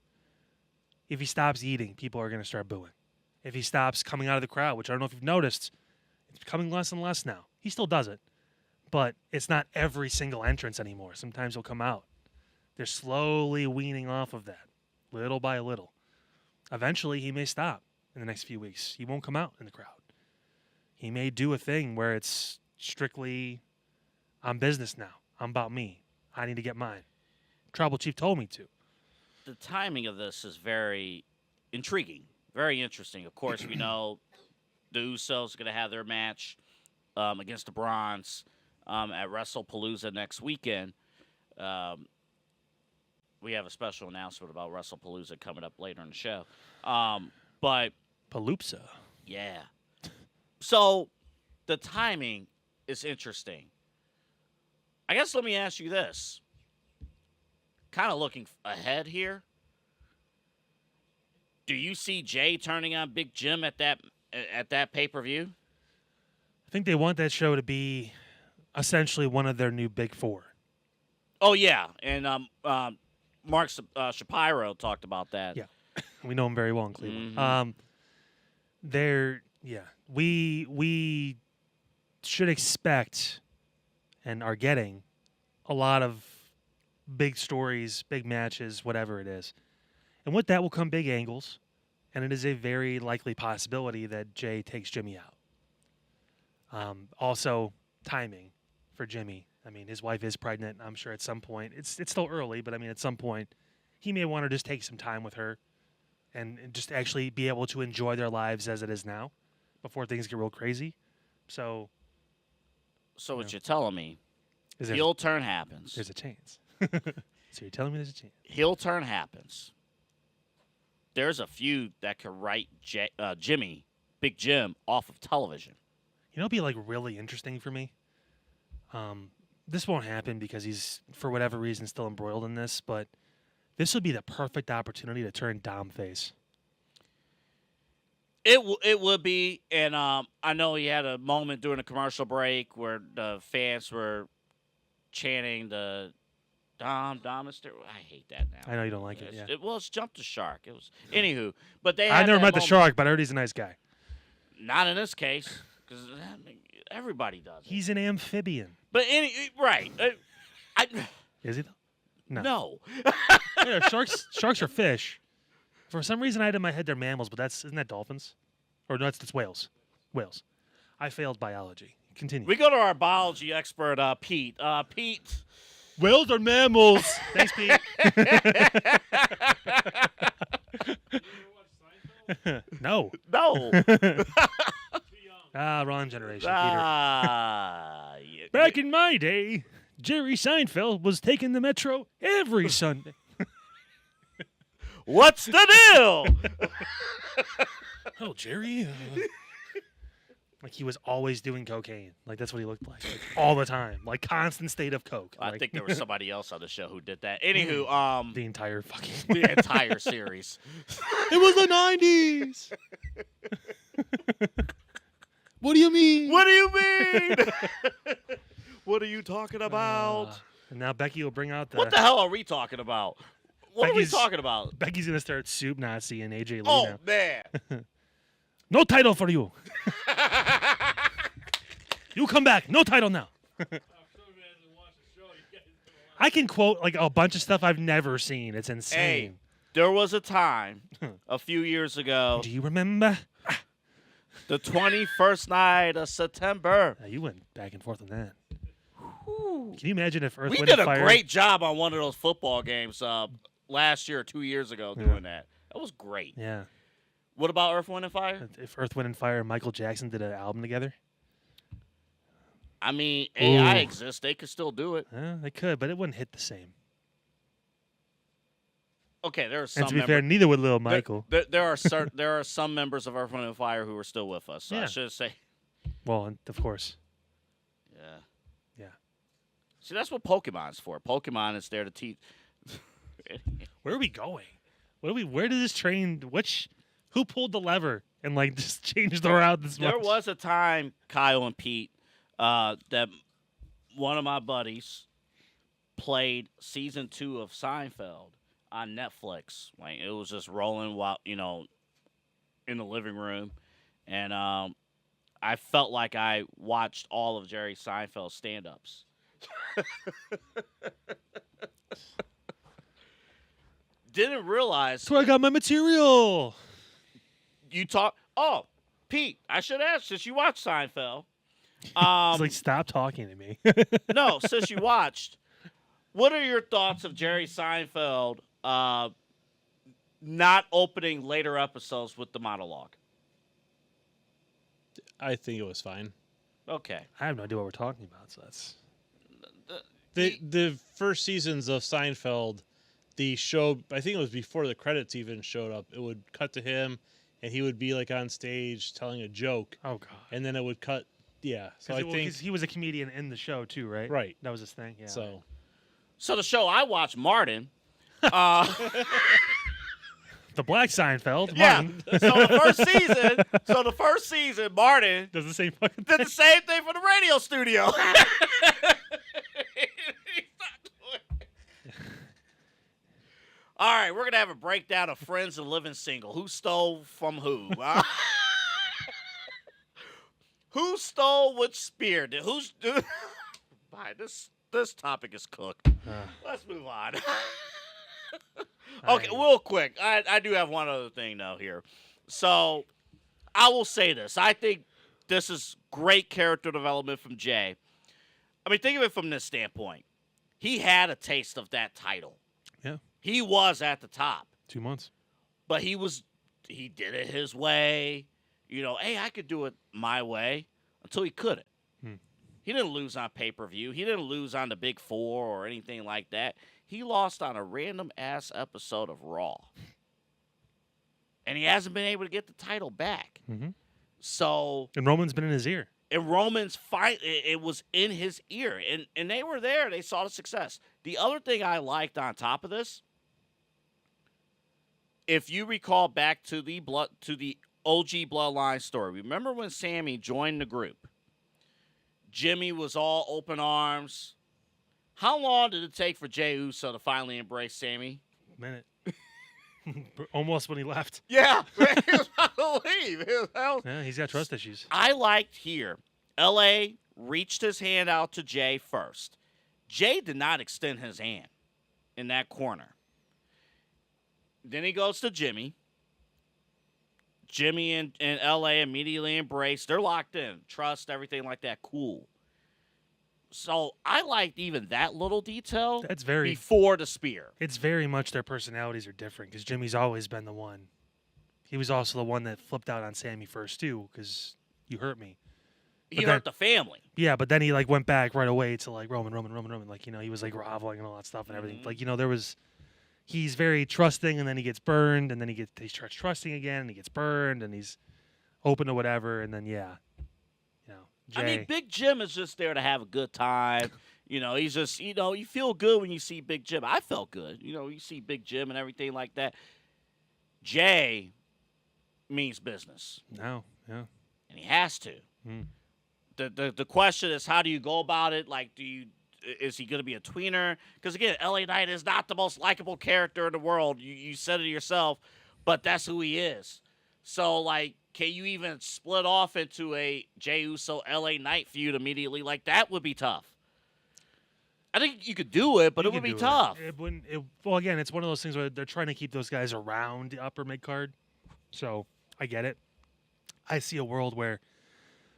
If he stops eating, people are going to start booing. If he stops coming out of the crowd, which I don't know if you've noticed, it's becoming less and less now. He still does it, but it's not every single entrance anymore. Sometimes he'll come out. They're slowly weaning off of that, little by little. Eventually, he may stop in the next few weeks. He won't come out in the crowd. He may do a thing where it's strictly, I'm business now. I'm about me. I need to get mine. Tribal Chief told me to. The timing of this is very intriguing, very interesting. Of course, we know the Usos are going to have their match against the Bronze at WrestlePalooza next weekend. We have a special announcement about WrestlePalooza coming up later in the show. But Palooza. Yeah. So the timing is interesting. I guess let me ask you this. Kind of looking ahead here. Do you see Jay turning on Big Jim at that pay-per-view? I think they want that show to be essentially one of their new Big 4. Oh, yeah. And Mark Shapiro talked about that. Yeah. We know him very well in Cleveland. Mm-hmm. We should expect and are getting a lot of big stories, big matches, whatever it is. And with that will come big angles, and it is a very likely possibility that Jay takes Jimmy out. Also, timing for Jimmy. I mean, his wife is pregnant. I'm sure at some point, it's still early, but I mean, at some point, he may want to just take some time with her and just actually be able to enjoy their lives as it is now before things get real crazy. So what you're telling me, is heel turn happens. There's a chance. So you're telling me there's a chance. Heel turn happens. There's a feud that could write Jimmy, Big Jim, off of television. You know, it'd be like really interesting for me. This won't happen because he's, for whatever reason, still embroiled in this, but this would be the perfect opportunity to turn Dom face. It would be, and I know he had a moment during a commercial break where the fans were chanting the Dom, Mr. I hate that now. I know you don't like it, yeah. It's Jump the Shark. It was, anywho, but they. I never met the moment. Shark, but I heard he's a nice guy. Not in this case, because everybody does it. He's an amphibian. But right. Is he though? No. Yeah, sharks are fish. For some reason, I had in my head they're mammals, but isn't that dolphins? Or no, it's whales. Whales. I failed biology. Continue. We go to our biology expert, Pete. Pete. Whales are mammals. Thanks, Pete. No. Wrong generation. Peter. Back in my day, Jerry Seinfeld was taking the Metro every Sunday. What's the deal? Oh, Jerry. Like he was always doing cocaine. Like that's what he looked like all the time. Like constant state of coke. I Like, think there was somebody else on the show who did that. Anywho, the entire fucking the entire series. It was the 90s. What do you mean? What do you mean? What are you talking about? And now Becky will bring out the. What the hell are we talking about? What Becky's- are we talking about? Becky's gonna start soup Nazi and AJ Lee Oh now. man. No title for you. You come back. No title now. I can quote like a bunch of stuff I've never seen. It's insane. Hey, there was a time a few years ago, Do you remember? the 21st night of September. You went back and forth on that. Can you imagine if Earth, We Wind, did and a Fire? great job on one of those football games last year or 2 years ago doing that. That was great. Yeah. What about Earth, Wind, and Fire? If Earth, Wind, and Fire and Michael Jackson did an album together, I mean, AI Ooh. exists. They could still do it. they could, but it wouldn't hit the same. Okay, there are some And to be fair, neither would Lil Michael. There are some members of Earth, Wind, and Fire who are still with us. So I Yeah. should say, Well, and of course. yeah. Yeah. See, that's what Pokemon's for. Pokemon is there to teach. Where are we going? Where did this train? Who pulled the lever and like just changed the route this much? There was a time, Kyle and Pete, that one of my buddies played season 2 of Seinfeld on Netflix. Like it was just rolling while in the living room, and I felt like I watched all of Jerry Seinfeld's stand-ups. Didn't realize That's where I got my material. you talk. Oh, Pete, I should ask since you watched Seinfeld. It's like, stop talking to me. No, since you watched, what are your thoughts of Jerry Seinfeld not opening later episodes with the monologue? I think it was fine. Okay. I have no idea what we're talking about, so that's. The first seasons of Seinfeld, the show, I think it was before the credits even showed up, it would cut to him, and he would be like on stage telling a joke, Oh God. and then it would cut. Yeah, so I think 'cause he was a comedian in the show too, right? Right. That was his thing. Yeah. so. So the show I watched, Martin. The Black Seinfeld. Yeah. Martin, So the first season, Martin does the same fucking did thing. the same thing for the radio studio. All right, we're gonna have a breakdown of Friends and Living Single. Who stole from who? Who stole which spear? Who's? Bye. This topic is cooked. Let's move on. Okay, real quick. I do have one other thing though here. So I will say this. I think this is great character development from Jay. I mean, think of it from this standpoint. He had a taste of that title. Yeah. He was at the top, 2 months. but he did it his way. Hey, I could do it my way until he couldn't. He didn't lose on pay-per-view. He didn't lose on the Big Four or anything like that. He lost on a random-ass episode of Raw. And he hasn't been able to get the title back. Mhm. So, And Roman's been in his ear. and Roman's fight, it was in his ear. And they were there. They saw the success. The other thing I liked on top of this, if you recall back to the OG Bloodline story, remember when Sammy joined the group? Jimmy was all open arms. How long did it take for Jey Uso to finally embrace Sammy? Minute. Almost when he left. Yeah, he was about to leave. Yeah, he's got trust issues. I liked here, LA reached his hand out to Jay first. Jay did not extend his hand in that corner. Then he goes to Jimmy. Jimmy and LA immediately embrace. They're locked in. Trust, everything like that. Cool. So I liked even that little detail That's very. before the spear. It's very much their personalities are different because Jimmy's always been the one. He was also the one that flipped out on Sammy first too because you hurt me. He But hurt then- the family. Yeah, but then he like went back right away to like Roman. Like he was like groveling and all that stuff and Mm-hmm. everything. Like there was. He's very trusting and then he gets burned and then he starts trusting again and he gets burned and he's open to whatever and then yeah. I mean, Big Jim is just there to have a good time. He's just, you feel good when you see Big Jim. I felt good. You see Big Jim and everything like that. Jay means business. No, yeah. And he has to. The question is, how do you go about it? Like, is he going to be a tweener? Because, again, LA Knight is not the most likable character in the world. You said it yourself, but that's who he is. So, like, can you even split off into a Jey Uso LA Knight feud immediately? Like, that would be tough. I think you could do it, but it would be tough. Well, again, it's one of those things where they're trying to keep those guys around the upper mid card. So I get it. I see a world where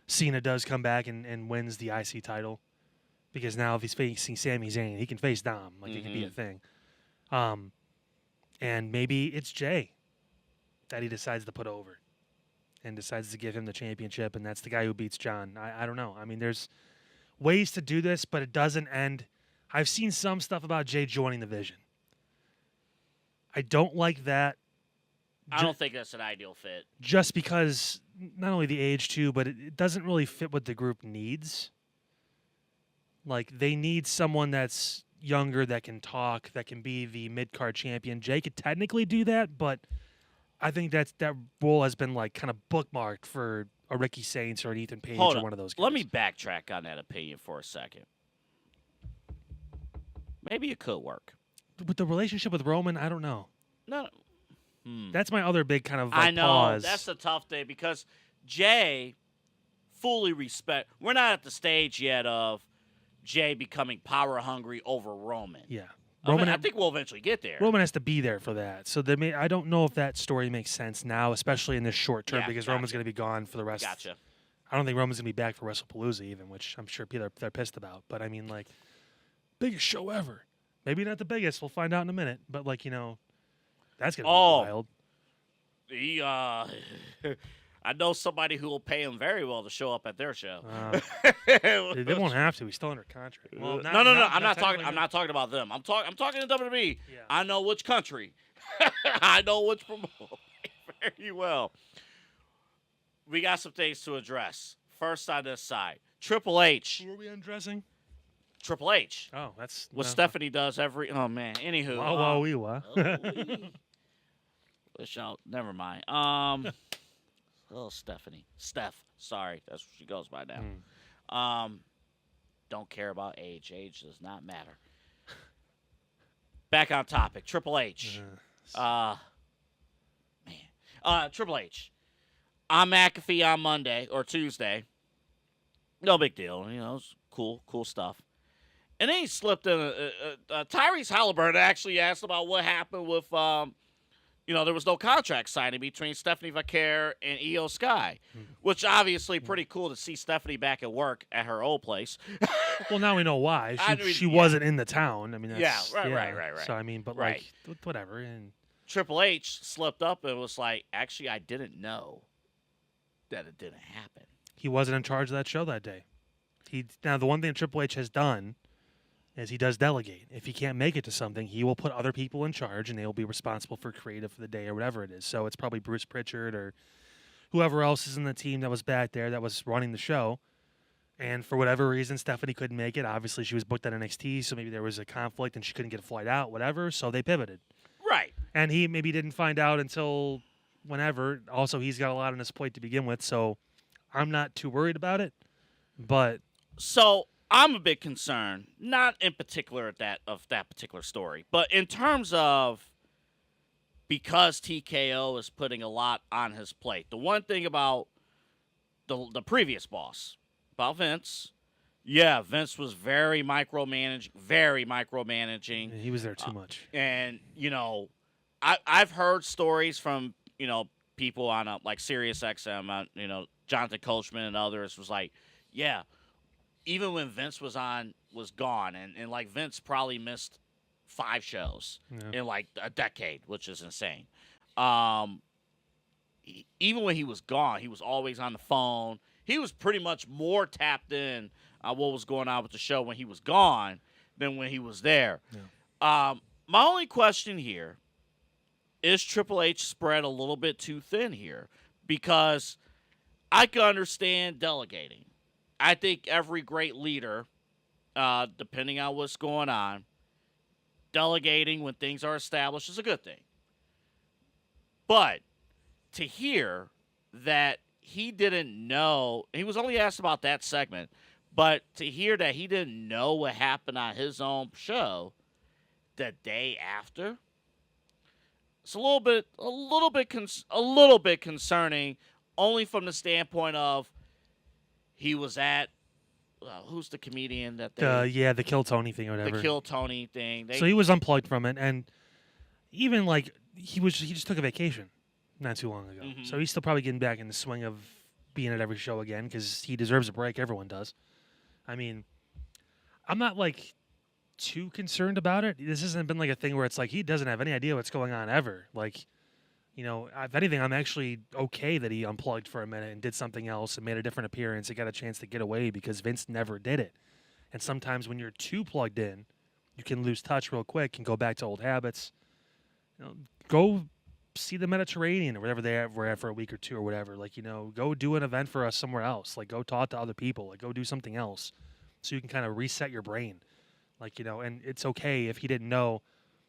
Cena does come back and wins the IC title, because now if he's facing Sami Zayn, he can face Dom. Like, it can be a thing. And maybe it's Jay that he decides to put over and decides to give him the championship, and that's the guy who beats John. I don't know. I mean, there's ways to do this, but it doesn't end. I've seen some stuff about Jay joining the Vision. I don't like that. I don't think that's an ideal fit. Just because not only the age, too, but it doesn't really fit what the group needs. Like, they need someone that's younger, that can talk, that can be the mid-card champion. Jay could technically do that, but I think that role has been, like, kind of bookmarked for a Ricky Saints or an Ethan Page or one of those guys. Let me backtrack on that opinion for a second. Maybe it could work. With the relationship with Roman, I don't know. No. That's my other big kind of I know. pause. That's the tough thing, because Jay fully respect. We're not at the stage yet of Jay becoming power hungry over Roman. Yeah. I think we'll eventually get there. Roman has to be there for that. So I don't know if that story makes sense now, especially in this short term, because Roman's going to be gone for the rest. Gotcha. I don't think Roman's going to be back for WrestlePalooza even, which I'm sure they're pissed about. But, I mean, like, biggest show ever. Maybe not the biggest. We'll find out in a minute. But, like, that's going to be wild. I know somebody who will pay him very well to show up at their show. They won't have to. He's still under contract. Well, no. I'm not talking about them. I'm talking to WWE. Yeah. I know which country. I know which promoter very well. We got some things to address. First on this side, Triple H. Who are we undressing? Triple H. Oh, that's what Stephanie does every. Oh man. Anywho. Never mind. Stephanie. Steph. Sorry, that's what she goes by now. Don't care about age. Age does not matter. Back on topic. Triple H. Triple H. On McAfee on Monday or Tuesday. No big deal. It's cool stuff. And then he slipped in. Tyrese Halliburton actually asked about what happened with, there was no contract signing between Stephanie Vaquer and Io Sky, which obviously pretty cool to see Stephanie back at work at her old place. Well, now we know why. She wasn't in the town. I mean, that's, right. So, I mean, but right. Like, whatever. And Triple H slipped up and was like, actually, I didn't know that it didn't happen. He wasn't in charge of that show that day. Now, the one thing Triple H has done is he does delegate. If he can't make it to something, he will put other people in charge, and they will be responsible for creative for the day or whatever it is. So it's probably Bruce Pritchard or whoever else is in the team that was back there that was running the show. And for whatever reason, Stephanie couldn't make it. Obviously, she was booked at NXT, so maybe there was a conflict and she couldn't get a flight out, whatever. So they pivoted. Right. And he maybe didn't find out until whenever. Also, he's got a lot on his plate to begin with, so I'm not too worried about it. But so I'm a bit concerned, not in particular of that particular story, but in terms of because TKO is putting a lot on his plate. The one thing about the previous boss, about Vince, Vince was very micromanaging. He was there too much. And, I've heard stories from, people on like Sirius XM, Jonathan Coachman and others was like, even when Vince was gone, and like Vince probably missed 5 shows in like a decade, which is insane. Even when he was gone, he was always on the phone. He was pretty much more tapped in on what was going on with the show when he was gone than when he was there. Yeah. My only question here is Triple H spread a little bit too thin here? Because I can understand delegating. I think every great leader, depending on what's going on, delegating when things are established is a good thing. But to hear that he didn't know, he was only asked about that segment, but to hear that he didn't know what happened on his own show the day after, it's a little bit concerning, only from the standpoint of he was at who's the comedian that they the Kill Tony thing or whatever. the Kill Tony thing. So he was unplugged from it, and even like he just took a vacation not too long ago. Mhm. So he's still probably getting back in the swing of being at every show again because he deserves a break. Everyone does. I mean, I'm not like too concerned about it. This hasn't been like a thing where it's like he doesn't have any idea what's going on ever. Like, you know, if anything, I'm actually okay that he unplugged for a minute and did something else and made a different appearance and got a chance to get away because Vince never did it. And sometimes when you're too plugged in, you can lose touch real quick and go back to old habits. You know, go see the Mediterranean or whatever they were at for a week or two or whatever. Like, you know, go do an event for us somewhere else. Like, go talk to other people. Like, go do something else so you can kind of reset your brain. Like, you know, and it's okay if he didn't know.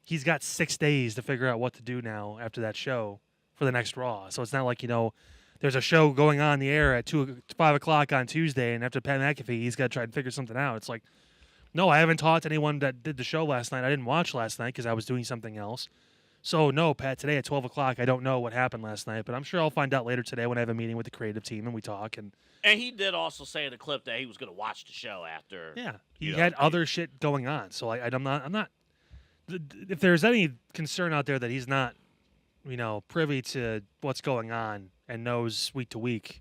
He's got 6 days to figure out what to do now after that show for the next Raw. So it's not like, you know, there's a show going on in the air at 5 o'clock on Tuesday, and after Pat McAfee, he's got to try and figure something out. It's like, no, I haven't talked to anyone that did the show last night. I didn't watch last night because I was doing something else. So, no, Pat, today at 12 o'clock, I don't know what happened last night, but I'm sure I'll find out later today when I have a meeting with the creative team and we talk. And he did also say in the clip that he was going to watch the show after. yeah, he had other shit going on. So I'm not. If there's any concern out there that he's not, you know, privy to what's going on and knows week to week,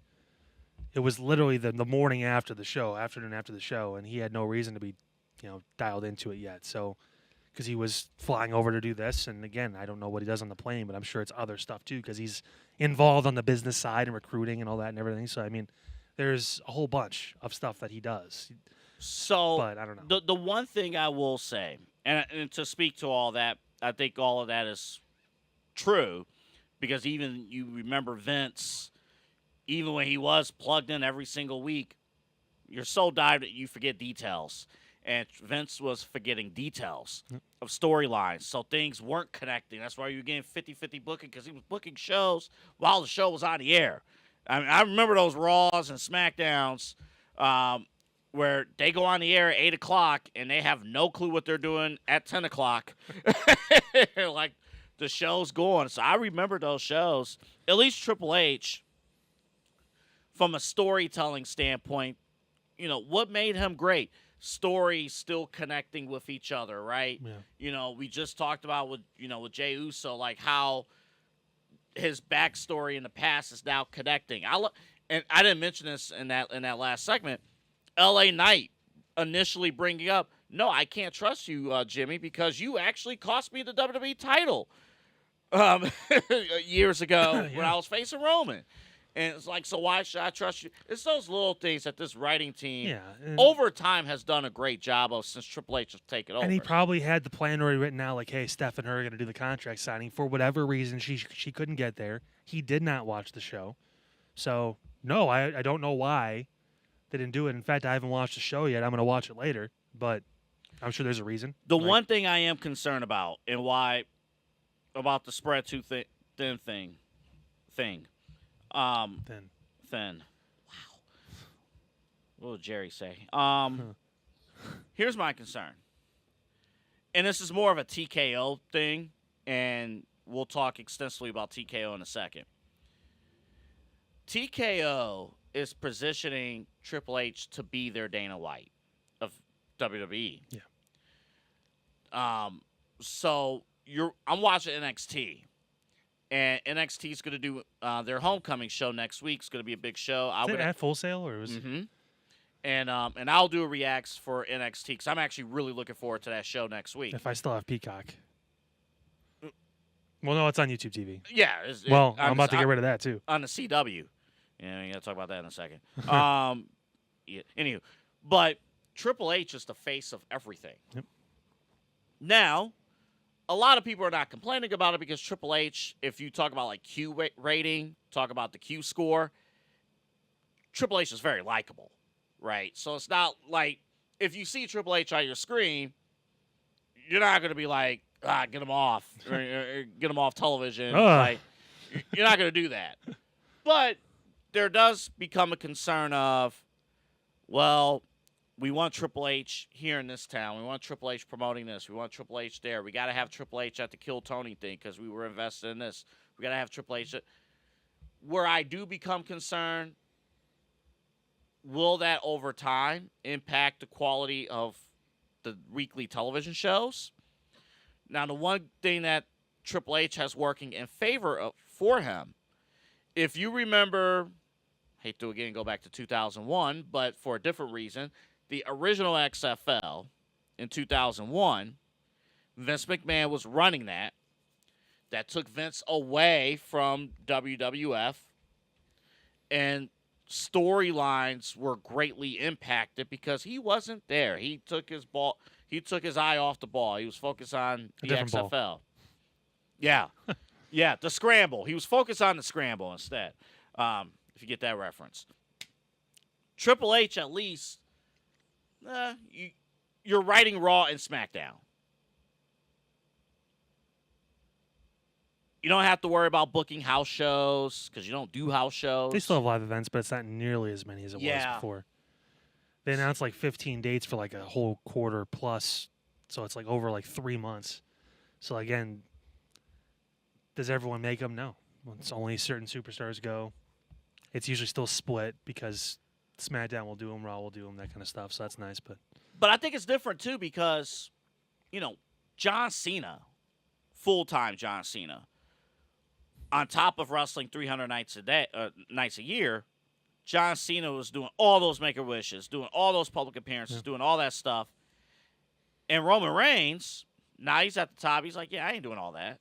it was literally the morning after the show, afternoon after the show, and he had no reason to be, you know, dialed into it yet. So, because he was flying over to do this, and again, I don't know what he does on the plane, but I'm sure it's other stuff too, because he's involved on the business side and recruiting and all that and everything. So, I mean, there's a whole bunch of stuff that he does. So, but I don't know. The one thing I will say, and to speak to all that, I think all of that is true, because even you remember Vince, even when he was plugged in every single week, you're so dived that you forget details. And Vince was forgetting details of storylines, so things weren't connecting. That's why you were getting 50-50 booking, because he was booking shows while the show was on the air. I mean, I remember those Raws and SmackDowns where they go on the air at 8 o'clock and they have no clue what they're doing at 10 o'clock. Like, the show's going. So I remember those shows. At least Triple H, from a storytelling standpoint, you know, what made him great? Stories still connecting with each other, right? Yeah. You know, we just talked about with Jey Uso, like how his backstory in the past is now connecting. And I didn't mention this in that last segment. LA Knight initially bringing up, no, I can't trust you, Jimmy, because you actually cost me the WWE title years ago when I was facing Roman. And it's like, so why should I trust you? It's those little things that this writing team, over time, has done a great job of since Triple H has taken over. And he probably had the plan already written out, like, hey, Steph and her are going to do the contract signing. For whatever reason, she couldn't get there. He did not watch the show. So, no, I don't know why they didn't do it. In fact, I haven't watched the show yet. I'm going to watch it later. But I'm sure there's a reason. The one thing I am concerned about, and why, about the spread too thin thing. Thin. Wow. What would Jerry say? Here's my concern. And this is more of a TKO thing, and we'll talk extensively about TKO in a second. TKO is positioning Triple H to be their Dana White of WWE. Yeah. So I'm watching NXT. And NXT is going to do their homecoming show next week. It's going to be a big show. Is it at Full Sail or was? Mm-hmm. And I'll do a reacts for NXT because I'm actually really looking forward to that show next week. If I still have Peacock. Well, no, it's on YouTube TV. Yeah. I'm about to get rid of that too. On the CW. Yeah, we got to talk about that in a second. Yeah, anywho, but Triple H is the face of everything. Yep. Now, a lot of people are not complaining about it because Triple H, if you talk about like Q rating, talk about the Q score, Triple H is very likable. right? So it's not like if you see Triple H on your screen, you're not going to be like, get him off, or get him off television. Like, you're not going to do that. But there does become a concern of, well, we want Triple H here in this town. We want Triple H promoting this. We want Triple H there. We got to have Triple H at the Kill Tony thing because we were invested in this. We got to have Triple H. Where I do become concerned, will that over time impact the quality of the weekly television shows? Now, the one thing that Triple H has working in favor of for him, if you remember, hate to again go back to 2001, but for a different reason, the original XFL in 2001, Vince McMahon was running that. That took Vince away from WWF, and storylines were greatly impacted because he wasn't there. He took his eye off the ball. He was focused on the XFL. Ball. Yeah. Yeah, the scramble. He was focused on the scramble instead. If you get that reference. Triple H, at least, you're writing Raw and SmackDown. You don't have to worry about booking house shows because you don't do house shows. They still have live events, but it's not nearly as many as it was before. They announced like 15 dates for like a whole quarter plus, so it's like over like 3 months. So again, does everyone make them? No. It's only certain superstars go. It's usually still split because SmackDown will do them, Raw will do them, that kind of stuff. So that's nice, but I think it's different too because, John Cena, full-time John Cena, on top of wrestling 300 nights a year, John Cena was doing all those Make-A-Wishes, doing all those public appearances, doing all that stuff. And Roman Reigns, now he's at the top. He's like, I ain't doing all that.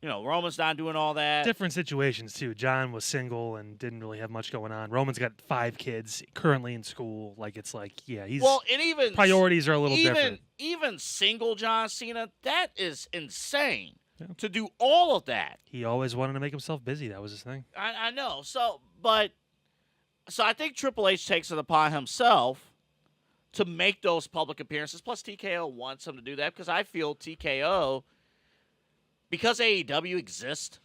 Roman's not doing all that. Different situations, too. John was single and didn't really have much going on. Roman's got 5 kids, currently in school. Like, it's like, he's... Well, and even... Priorities are a little different. Even single John Cena, that is insane. To do all of that. He always wanted to make himself busy. That was his thing. I know. So I think Triple H takes it upon himself to make those public appearances. Plus, TKO wants him to do that because I feel TKO, because AEW exists,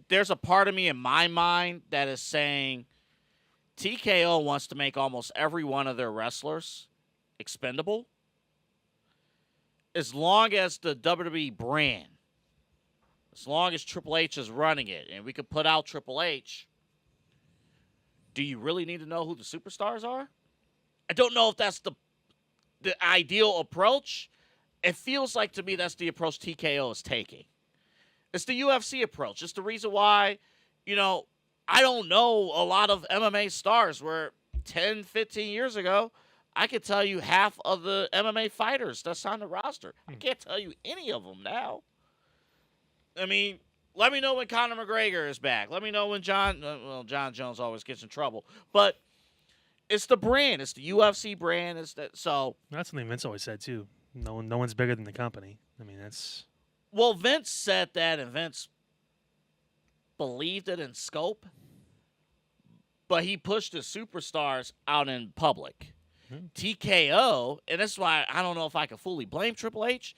there's a part of me in my mind that is saying TKO wants to make almost every one of their wrestlers expendable. As long as the WWE brand, as long as Triple H is running it, and we could put out Triple H, do you really need to know who the superstars are? I don't know if that's the ideal approach. It feels like to me that's the approach TKO is taking. It's the UFC approach. It's the reason why, I don't know a lot of MMA stars where 10, 15 years ago, I could tell you half of the MMA fighters that's on the roster. I can't tell you any of them now. I mean, let me know when Conor McGregor is back. Let me know when John Jones always gets in trouble. But it's the brand. It's the UFC brand. So that's something Vince always said, too. No one's bigger than the company. I mean, that's... Well, Vince said that, and Vince believed it in scope. But he pushed his superstars out in public. TKO, and that's why I don't know if I can fully blame Triple H,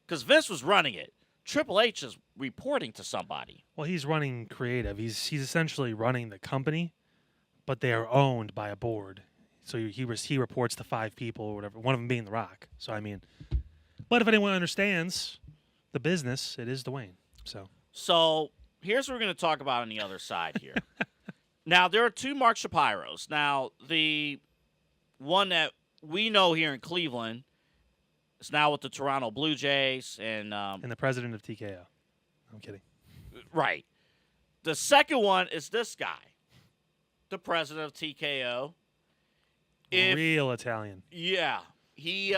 because Vince was running it. Triple H is reporting to somebody. Well, he's running creative. He's essentially running the company, but they are owned by a board. So he reports to 5 people or whatever, one of them being The Rock. So, I mean, but if anyone understands the business, it is Dwayne. So here's what we're going to talk about on the other side here. Now, there are 2 Mark Shapiros. Now, the one that we know here in Cleveland is now with the Toronto Blue Jays. And the president of TKO. I'm kidding. Right. The second one is this guy, the president of TKO. Real Italian. Yeah. He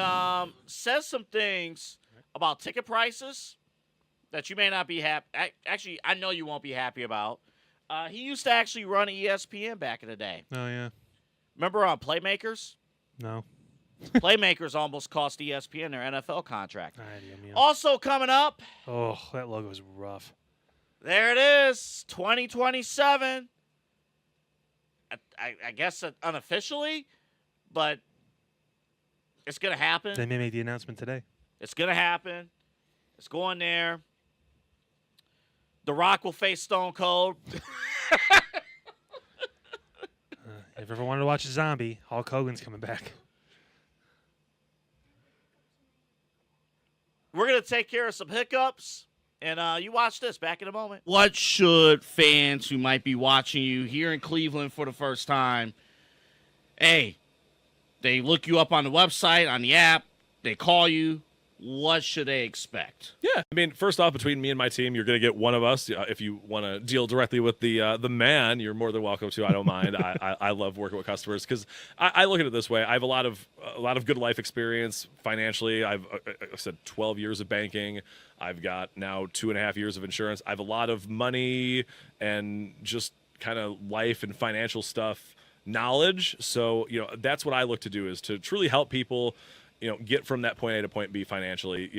says some things about ticket prices that you may not be happy. Actually, I know you won't be happy about. He used to actually run ESPN back in the day. Oh, yeah. Remember on Playmakers? No. Playmakers almost cost ESPN their NFL contract. Yeah. Also coming up. Oh, that logo is rough. There it is, 2027. I guess unofficially, but it's gonna happen. They may make the announcement today. It's gonna happen. It's going there. The Rock will face Stone Cold. If you ever wanted to watch a zombie, Hulk Hogan's coming back. We're going to take care of some hiccups, and you watch this back in a moment. What should fans who might be watching you here in Cleveland for the first time, hey, they look you up on the website, on the app, they call you, what should they expect? Yeah, I mean, first off, between me and my team, you're going to get one of us. If you want to deal directly with the man, you're more than welcome to. I don't mind. I love working with customers because I look at it this way. I have a lot of good life experience financially. I said 12 years of banking. I've got now 2.5 years of insurance. I have a lot of money and just kind of life and financial stuff knowledge. So that's what I look to do, is to truly help people get from that point A to point B financially.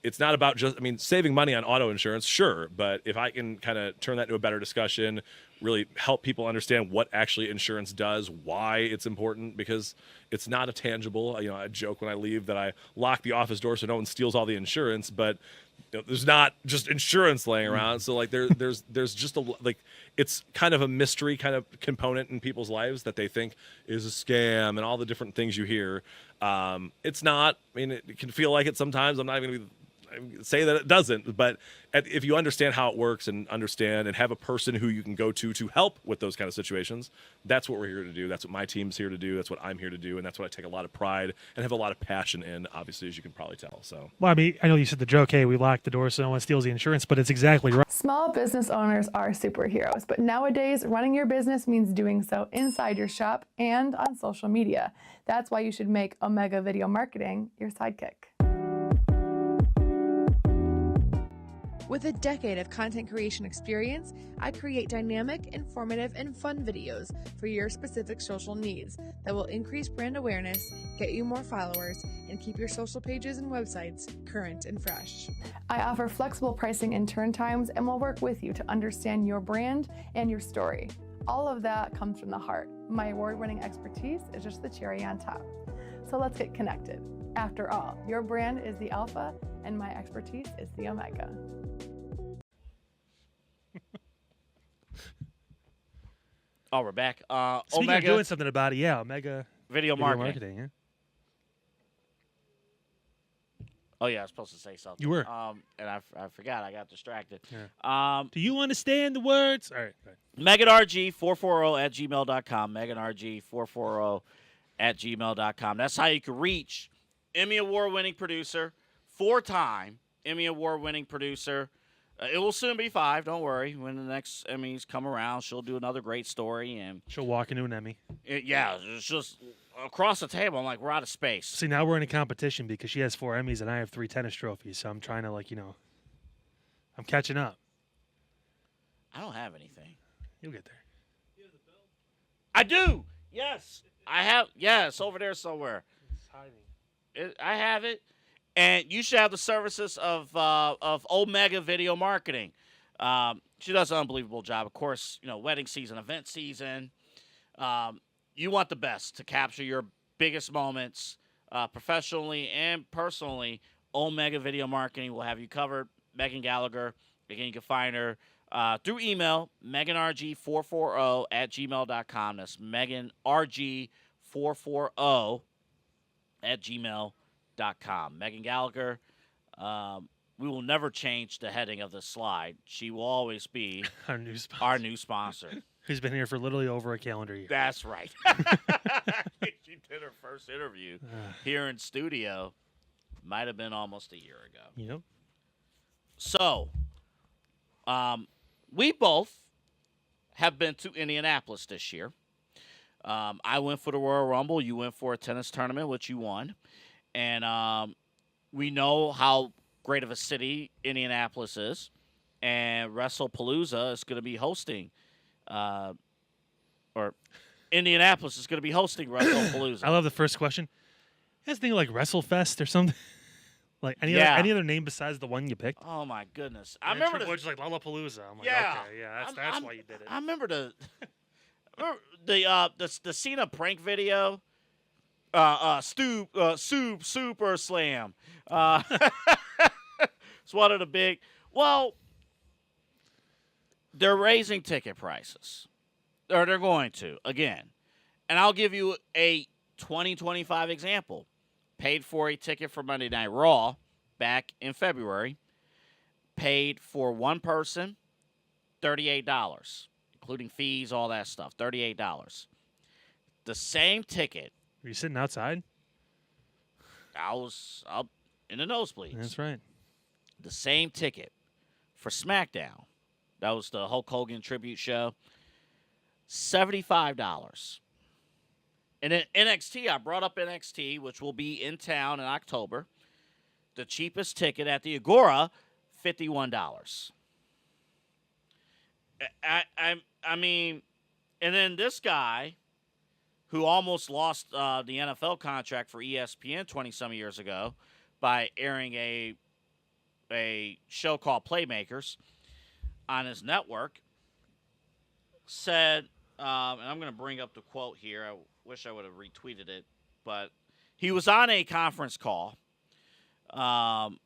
It's not about just, saving money on auto insurance, sure, but if I can kind of turn that into a better discussion, really help people understand what actually insurance does, why it's important, because it's not a tangible. I joke when I leave that I lock the office door so no one steals all the insurance, but there's not just insurance laying around. So there's just it's kind of a mystery kind of component in people's lives that they think is a scam and all the different things you hear. It's not. It can feel like it sometimes. I'm not even going to say that it doesn't, but if you understand how it works and have a person who you can go to help with those kind of situations, that's what we're here to do. That's what my team's here to do. That's what I'm here to do, and that's what I take a lot of pride and have a lot of passion in, obviously, as you can probably tell. So, Well, I know you said the joke, hey, we lock the door so no one steals the insurance, but it's exactly right. Small business owners are superheroes, but nowadays running your business means doing so inside your shop and on social media. That's why you should make Omega Video Marketing your sidekick. With a decade of content creation experience, I create dynamic, informative, and fun videos for your specific social needs that will increase brand awareness, get you more followers, and keep your social pages and websites current and fresh. I offer flexible pricing and turn times and will work with you to understand your brand and your story. All of that comes from the heart. My award-winning expertise is just the cherry on top. So let's get connected. After all, your brand is the alpha and my expertise is the omega. Oh, we're back. Speaking Omega of doing something about it, yeah, Omega Video Marketing. yeah. Oh, yeah, I was supposed to say something. You were. And I forgot. I got distracted. Yeah. Do you understand the words? All right. MeganRG440 at gmail.com. MeganRG440 at gmail.com. That's how you can reach Emmy Award-winning producer, 4-time Emmy Award-winning producer. It will soon be 5. Don't worry. When the next Emmys come around, she'll do another great story, and She'll walk into an Emmy. it's just across the table. I'm like, we're out of space. See, now we're in a competition because she has 4 Emmys and I have 3 tennis trophies. So I'm trying to, I'm catching up. I don't have anything. You'll get there. I do. Yes, I have. Yes, over there somewhere. It's hiding. I have it. And you should have the services of Omega Video Marketing. She does an unbelievable job. Of course, wedding season, event season. You want the best to capture your biggest moments professionally and personally. Omega Video Marketing will have you covered. Megan Gallagher. Again, you can find her through email, MeganRG440 at gmail.com. That's MeganRG440 at gmail.com. Megan Gallagher, we will never change the heading of the slide. She will always be Our new sponsor. our new sponsor. Who's been here for literally over a calendar year. That's right. She did her first interview here in studio. Might have been almost a year ago. Yep. So, we both have been to Indianapolis this year. I went for the Royal Rumble. You went for a tennis tournament, which you won. And we know how great of a city Indianapolis is. And WrestlePalooza is going to be hosting, or Indianapolis is going to be hosting WrestlePalooza. I love the first question. You guys think like WrestleFest or something? Like any other name besides the one you picked? Oh, my goodness. I remember just like Lollapalooza. I'm like, okay, yeah, that's why you did it. I remember the Cena prank video. Super Slam. It's one of the big. Well, they're raising ticket prices, or they're going to again. And I'll give you a 2025 example. Paid for a ticket for Monday Night Raw back in February. Paid for one person, $38, including fees, all that stuff. $38. The same ticket. Were you sitting outside? I was up in the nosebleeds. That's right. The same ticket for SmackDown. That was the Hulk Hogan tribute show. $75. And then NXT, I brought up NXT, which will be in town in October. The cheapest ticket at the Agora, $51. I mean, and then this guy, who almost lost the NFL contract for ESPN 20-some years ago by airing a show called Playmakers on his network, said, and I'm going to bring up the quote here. I wish I would have retweeted it, but he was on a conference call talking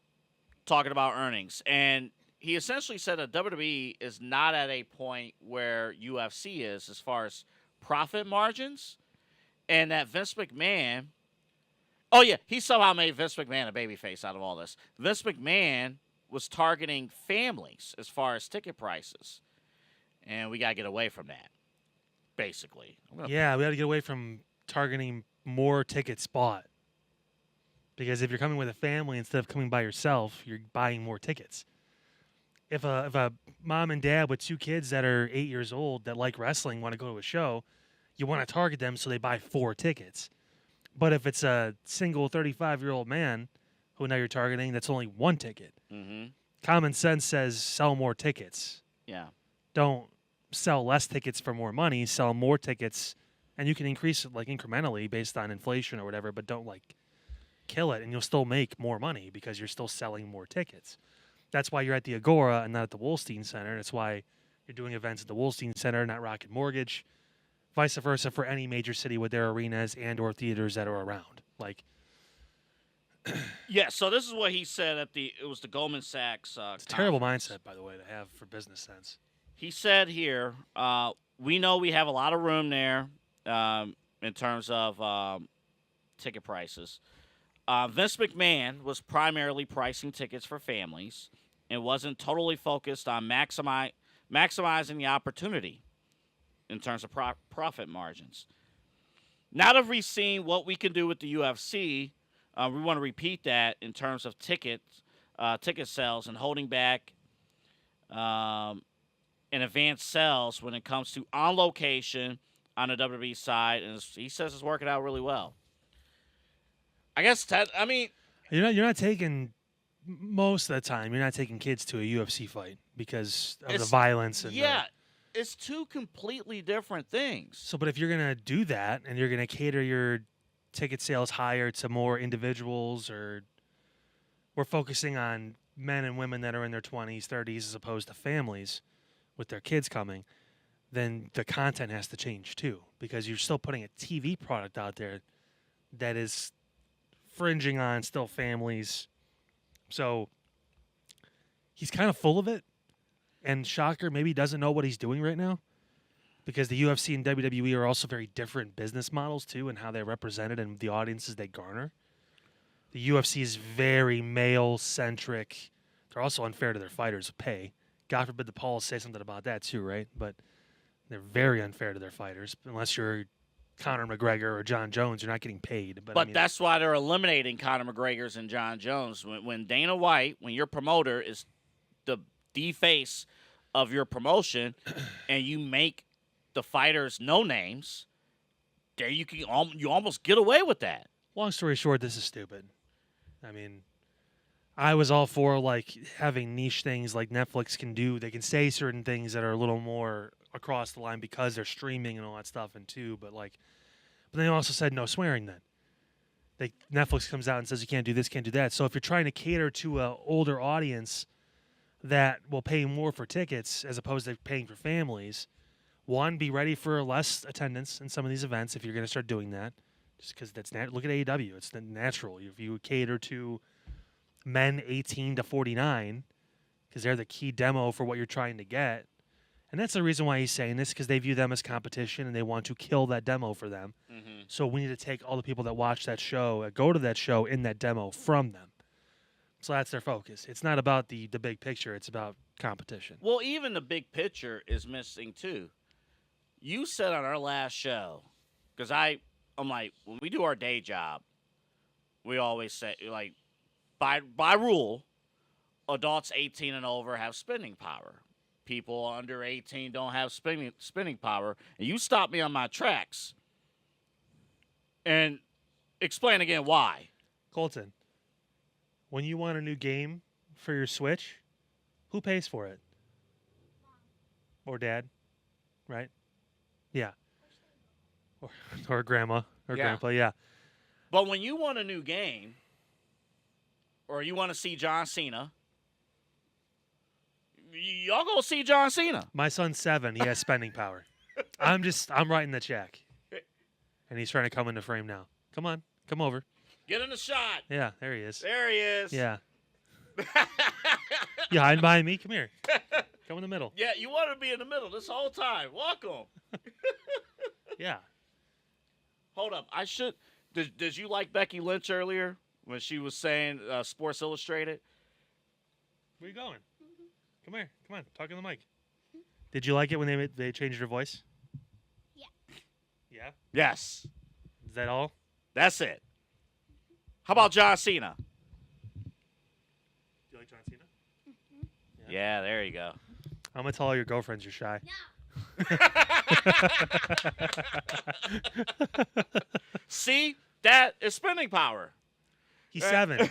about earnings, and he essentially said that WWE is not at a point where UFC is as far as profit margins. And that Vince McMahon, he somehow made Vince McMahon a babyface out of all this. Vince McMahon was targeting families as far as ticket prices. And we got to get away from that, basically. Yeah, we got to get away from targeting more tickets bought. Because if you're coming with a family instead of coming by yourself, you're buying more tickets. If a mom and dad with two kids that are 8 years old that like wrestling want to go to a show, you want to target them so they buy 4 tickets. But if it's a single 35-year-old man who now you're targeting, that's only 1 ticket. Mm-hmm. Common sense says sell more tickets. Yeah. Don't sell less tickets for more money. Sell more tickets, and you can increase it like incrementally based on inflation or whatever, but don't like kill it, and you'll still make more money because you're still selling more tickets. That's why you're at the Agora and not at the Wolstein Center. That's why you're doing events at the Wolstein Center, not Rocket Mortgage. Vice versa for any major city with their arenas and or theaters that are around. Like, yeah. So this is what he said it was the Goldman Sachs. It's a terrible mindset, by the way, to have for business sense. He said here, we know we have a lot of room there in terms of ticket prices. Vince McMahon was primarily pricing tickets for families and wasn't totally focused on maximizing the opportunity in terms of profit margins. Now that we've seen what we can do with the UFC, we want to repeat that in terms of ticket sales and holding back and advanced sales when it comes to on location on the WWE side, and he says it's working out really well. I guess you're not taking most of the time. You're not taking kids to a UFC fight because of the violence and it's two completely different things. So, but if you're gonna do that and you're gonna cater your ticket sales higher to more individuals, or we're focusing on men and women that are in their 20s, 30s, as opposed to families with their kids coming, then the content has to change too, because you're still putting a TV product out there that is fringing on still families. So he's kind of full of it. And shocker, maybe he doesn't know what he's doing right now, because the UFC and WWE are also very different business models too, and how they're represented and the audiences they garner. The UFC is very male-centric. They're also unfair to their fighters' pay. God forbid the Pauls say something about that too, right? But they're very unfair to their fighters. Unless you're Conor McGregor or John Jones, you're not getting paid. But I mean, that's why they're eliminating Conor McGregor's and John Jones. When Dana White, when your promoter is the face of your promotion, and you make the fighters no names, there you almost get away with that. Long story short, this is stupid. I mean, I was all for like having niche things like Netflix can do. They can say certain things that are a little more across the line because they're streaming and all that stuff, and too. But they also said no swearing. Then Netflix comes out and says you can't do this, can't do that. So if you're trying to cater to an older audience that will pay more for tickets as opposed to paying for families, one, be ready for less attendance in some of these events if you're going to start doing that. Just because that's look at AEW. It's natural. If you cater to men 18 to 49, because they're the key demo for what you're trying to get. And that's the reason why he's saying this, because they view them as competition and they want to kill that demo for them. Mm-hmm. So we need to take all the people that watch that show, go to that show in that demo from them. So that's their focus. It's not about the big picture. It's about competition. Well, even the big picture is missing too. You said on our last show, because I'm like, when we do our day job, we always say, like, by rule, adults 18 and over have spending power. People under 18 don't have spending power. And you stopped me on my tracks. And explain again why. Colton, when you want a new game for your Switch, who pays for it? Or dad, right? Yeah. Or grandma or grandpa, yeah. But when you want a new game, or you want to see John Cena, y'all go see John Cena. My son's 7. He has spending power. I'm writing the check. And he's trying to come into frame now. Come on. Come over. Get in the shot. Yeah, there he is. There he is. Yeah. You hiding behind me? Come here. Come in the middle. Yeah, you want to be in the middle this whole time. Welcome. Yeah. Hold up. I should. Did you like Becky Lynch earlier when she was saying Sports Illustrated? Where you going? Come here. Come on. Talk in the mic. Did you like it when they changed her voice? Yeah. Yeah? Yes. Is that all? That's it. How about John Cena? Do you like John Cena? Yeah, there you go. I'm going to tell all your girlfriends you're shy. See? That is spending power. He's 7.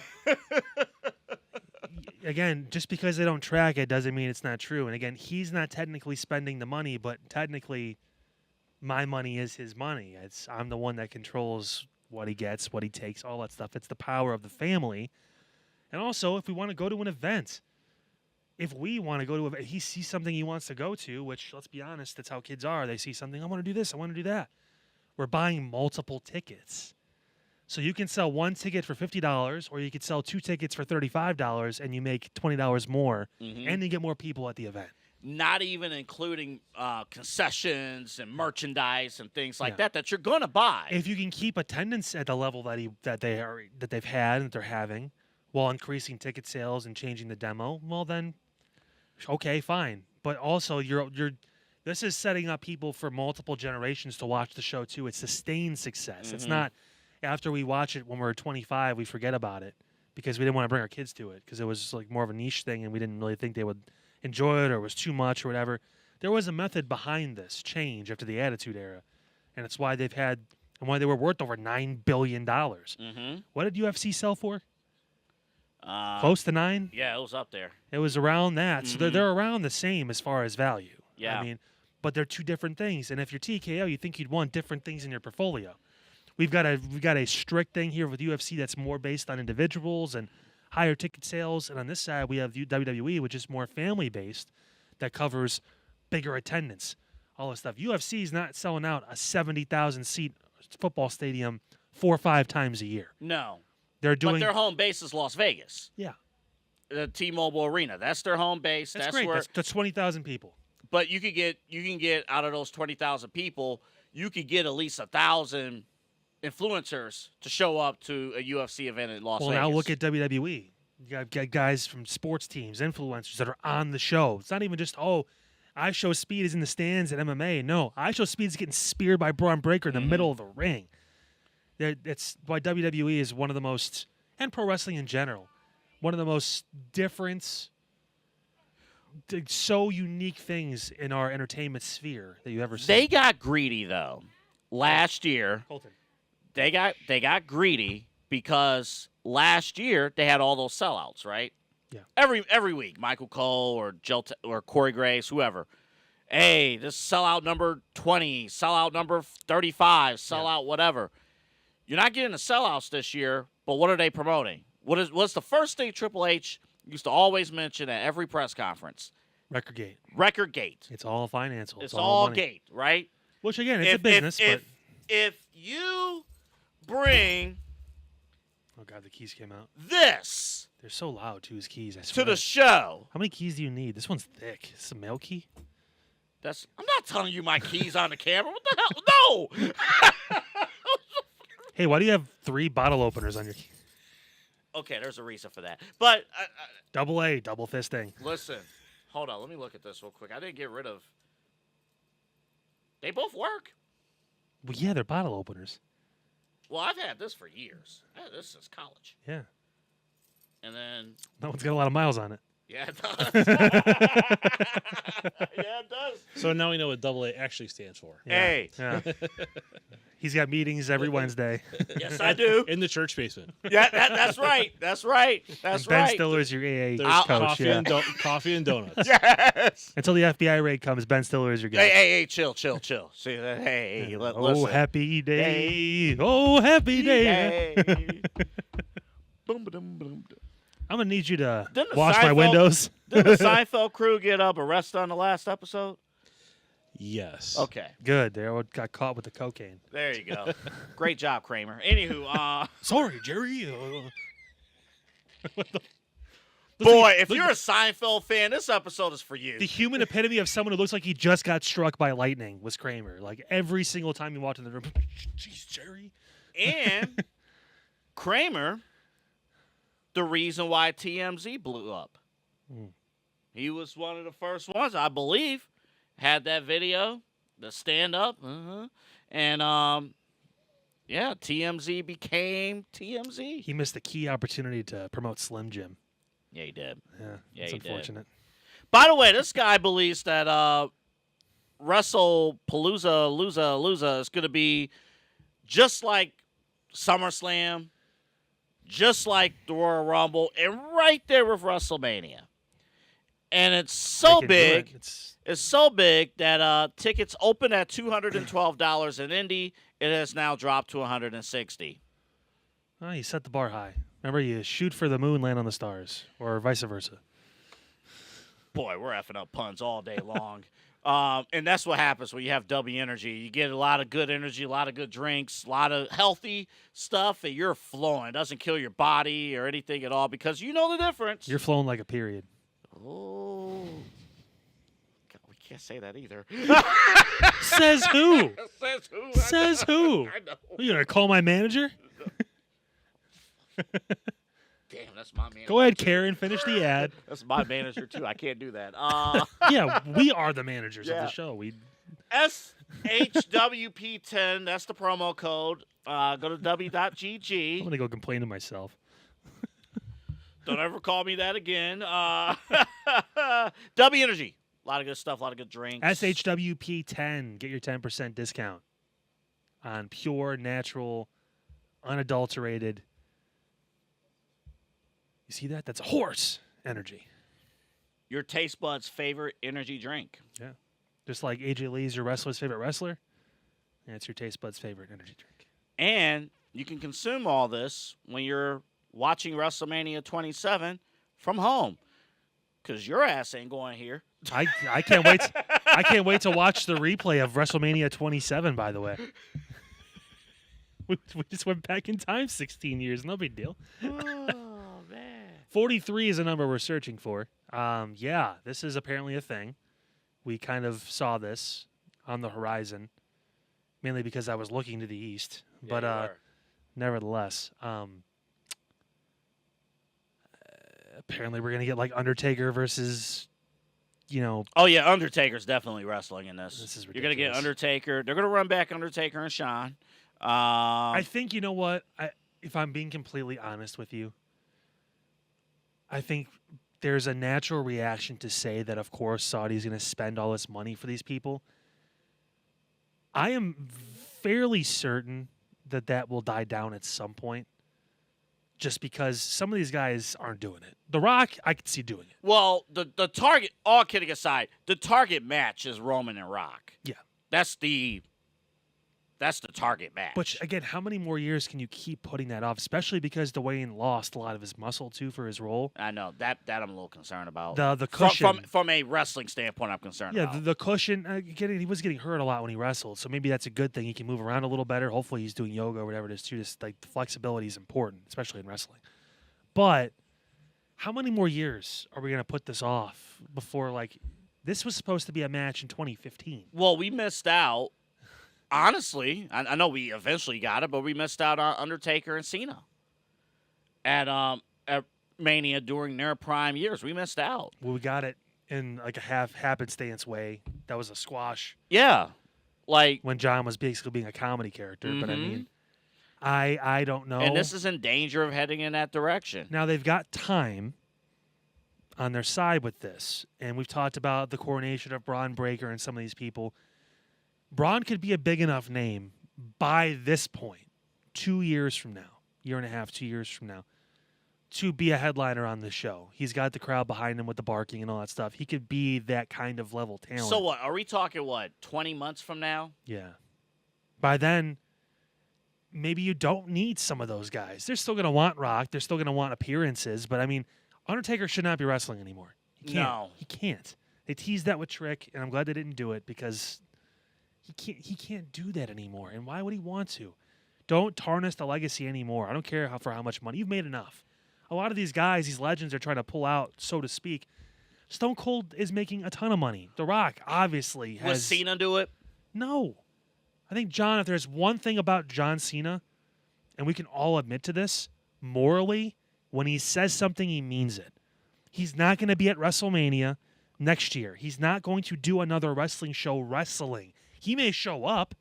Again, just because they don't track it doesn't mean it's not true. And again, he's not technically spending the money, but technically my money is his money. I'm the one that controls what he gets, what he takes, all that stuff. It's the power of the family. And also, if we want to go to an event, if we want to go to an event, he sees something he wants to go to, which, let's be honest, that's how kids are. They see something, I want to do this, I want to do that. We're buying multiple tickets. So you can sell one ticket for $50, or you could sell 2 tickets for $35, and you make $20 more, and you get more people at the event. Not even including concessions and merchandise and things like that you're gonna buy. If you can keep attendance at the level that they've had and that they're having, while increasing ticket sales and changing the demo, well then, okay, fine. But also, this is setting up people for multiple generations to watch the show too. It's sustained success. It's not after we watch it when we're 25, we forget about it because we didn't want to bring our kids to it because it was like more of a niche thing and we didn't really think they would enjoy it or it was too much or whatever. There was a method behind this change after the Attitude Era, and it's why they've had and why they were worth over $9 billion. What did UFC sell for? Close to 9? Yeah, it was up there. It was around that. So they're around the same as far as value. Yeah. I mean, but they're two different things. And if you're TKO, you think you'd want different things in your portfolio. We've got a strict thing here with UFC that's more based on individuals and higher ticket sales. And on this side, we have WWE, which is more family-based, that covers bigger attendance, all this stuff. UFC is not selling out a 70,000-seat football stadium 4 or 5 times a year. No. They're doing. But their home base is Las Vegas. Yeah. The T-Mobile Arena. That's their home base. That's great. Where. That's 20,000 people. But you can get out of those 20,000 people, you could get at least 1,000 influencers to show up to a UFC event in Las Vegas. Well, now look at WWE. You got guys from sports teams, influencers that are on the show. It's not even just, I Show Speed is in the stands at MMA. No, I Show Speed is getting speared by Braun Breaker in the middle of the ring. That's why WWE is one of the most, and pro wrestling in general, one of the most different, so unique things in our entertainment sphere that you ever see. They got greedy though. Last year, Colton. they got greedy because last year they had all those sellouts, right? Yeah. Every week, Michael Cole or or Corey Graves, whoever. Hey, this sellout number 20, sellout number 35, sellout whatever. You're not getting the sellouts this year, but what are they promoting? What's the first thing Triple H used to always mention at every press conference? Record gate. It's all financial. It's all money. gate, right? Which again, it's a business. If you bring oh god, the keys came out. This they're so loud too. His keys. I to swear. the show. How many keys do you need? This one's thick. Is this a mail key? I'm not telling you my keys on the camera. What the hell? No. Hey, why do you have 3 bottle openers on your key? Okay, there's a reason for that. But Double fisting. listen, hold on. Let me look at this real quick. I didn't get rid of. They both work. Well, yeah, they're bottle openers. Well, I've had this for years. This is college. Yeah. And then. That one's got a lot of miles on it. Yeah, it does. Yeah, it does. So now we know what AA actually stands for. Yeah. Hey. Yeah. He's got meetings every Wednesday. Yes, I do. In the church basement. Yeah, that's right. That's right. That's Ben right. Stiller's your AA There's coach. coffee, Yeah. coffee and donuts. Yes. Until the FBI raid comes, Ben Stiller is your guy. Hey, chill. See, hey, Oh, listen. happy day. Oh, happy day. Boom, boom, boom. I'm going to need you to Didn't the wash my Seinfeld- windows. Did the Seinfeld crew get arrested on the last episode? Yes. Okay. Good. They all got caught with the cocaine. There you go. Great job, Kramer. Anywho, Sorry, Jerry. boy, if you're a Seinfeld fan, this episode is for you. The human epitome of someone who looks like he just got struck by lightning was Kramer. Like every single time he walked in the room, jeez, Jerry. And Kramer, the reason why TMZ blew up. He was one of the first ones, I believe, had that video, the stand-up. And, yeah, TMZ became TMZ. He missed the key opportunity to promote Slim Jim. Yeah, he did. Yeah, it's he did. unfortunate. By the way, this guy believes that WrestlePalooza is going to be just like SummerSlam, just like the Royal Rumble, and right there with WrestleMania. And it's so They can do it. big. It's so big that tickets open at $212 in Indy. It has now dropped to $160. Oh, you set the bar high. Remember, you shoot for the moon, land on the stars, or vice versa. Boy, we're effing up puns all day long. And that's what happens when you have WW Energy. You get a lot of good energy, a lot of good drinks, a lot of healthy stuff, and you're flowing. It doesn't kill your body or anything at all because you know the difference. You're flowing like a period. Oh. God, we can't say that either. Says who? Says who? Says who? I know. Are you going to call my manager? Damn, that's my manager. Go ahead, Karen. Finish the ad. That's my manager, too. I can't do that. Yeah, we are the managers of Yeah. the show. We SHWP10, that's the promo code. Go to I'm w.gg. going to go complain to myself. Don't ever call me that again. W Energy. A lot of good stuff, a lot of good drinks. SHWP10. Get your 10% discount on pure, natural, unadulterated. You see that? That's a horse energy. Your taste buds' favorite energy drink. Yeah. Just like AJ Lee's your wrestler's favorite wrestler. And it's your taste buds' favorite energy drink. And you can consume all this when you're watching WrestleMania 27 from home. Because your ass ain't going here. I can't wait. I can't wait to watch the replay of WrestleMania 27. By the way, we just went back in time 16 years. No big deal. Oh, man. 43 is a number we're searching for. Yeah, this is apparently a thing. We kind of saw this on the horizon, mainly because I was looking to the east. Yeah, But you were. nevertheless, apparently we're gonna get like Undertaker versus, Oh, yeah, Undertaker's definitely wrestling in this. This is You're going to get ridiculous. Undertaker. They're going to run back Undertaker and Shawn. I think, you know what? If I'm being completely honest with you, I think there's a natural reaction to say that, of course, Saudi's going to spend all this money for these people. I am fairly certain that will die down at some point, just because some of these guys aren't doing it. The Rock, I could see doing it. Well, the target, all kidding aside, the target match is Roman and Rock. Yeah. That's the That's the target match. But again, how many more years can you keep putting that off? Especially because Dwayne lost a lot of his muscle too for his role. I know that I'm a little concerned about. The cushion from a wrestling standpoint, I'm concerned. Yeah, about. the cushion. He was getting hurt a lot when he wrestled, so maybe that's a good thing. He can move around a little better. Hopefully, he's doing yoga or whatever it is too. Just like the flexibility is important, especially in wrestling. But how many more years are we going to put this off before this was supposed to be a match in 2015? Well, we missed out. Honestly, I know we eventually got it, but we missed out on Undertaker and Cena at Mania during their prime years. We missed out. Well, we got it in like a happenstance way. That was a squash. Yeah, when John was basically being a comedy character. Mm-hmm. But I mean, I don't know. And this is in danger of heading in that direction. Now they've got time on their side with this, and we've talked about the coronation of Braun Breaker and some of these people. Braun could be a big enough name by this point, 2 years from now, year and a half, 2 years from now, to be a headliner on the show. He's got the crowd behind him with the barking and all that stuff. He could be that kind of level talent. So what? Are we talking, 20 months from now? Yeah. By then, maybe you don't need some of those guys. They're still going to want Rock. They're still going to want appearances. But, I mean, Undertaker should not be wrestling anymore. He can't. No. He can't. They teased that with Trick, and I'm glad they didn't do it because he can't do that anymore. And why would he want to? Don't tarnish the legacy anymore. I don't care for how much money. You've made enough. A lot of these guys, these legends, are trying to pull out, so to speak. Stone Cold is making a ton of money. The Rock obviously has. Would Cena do it? No. I think, John, if there's one thing about John Cena, and we can all admit to this, morally, when he says something, he means it. He's not going to be at WrestleMania next year. He's not going to do another wrestling show wrestling. He may show up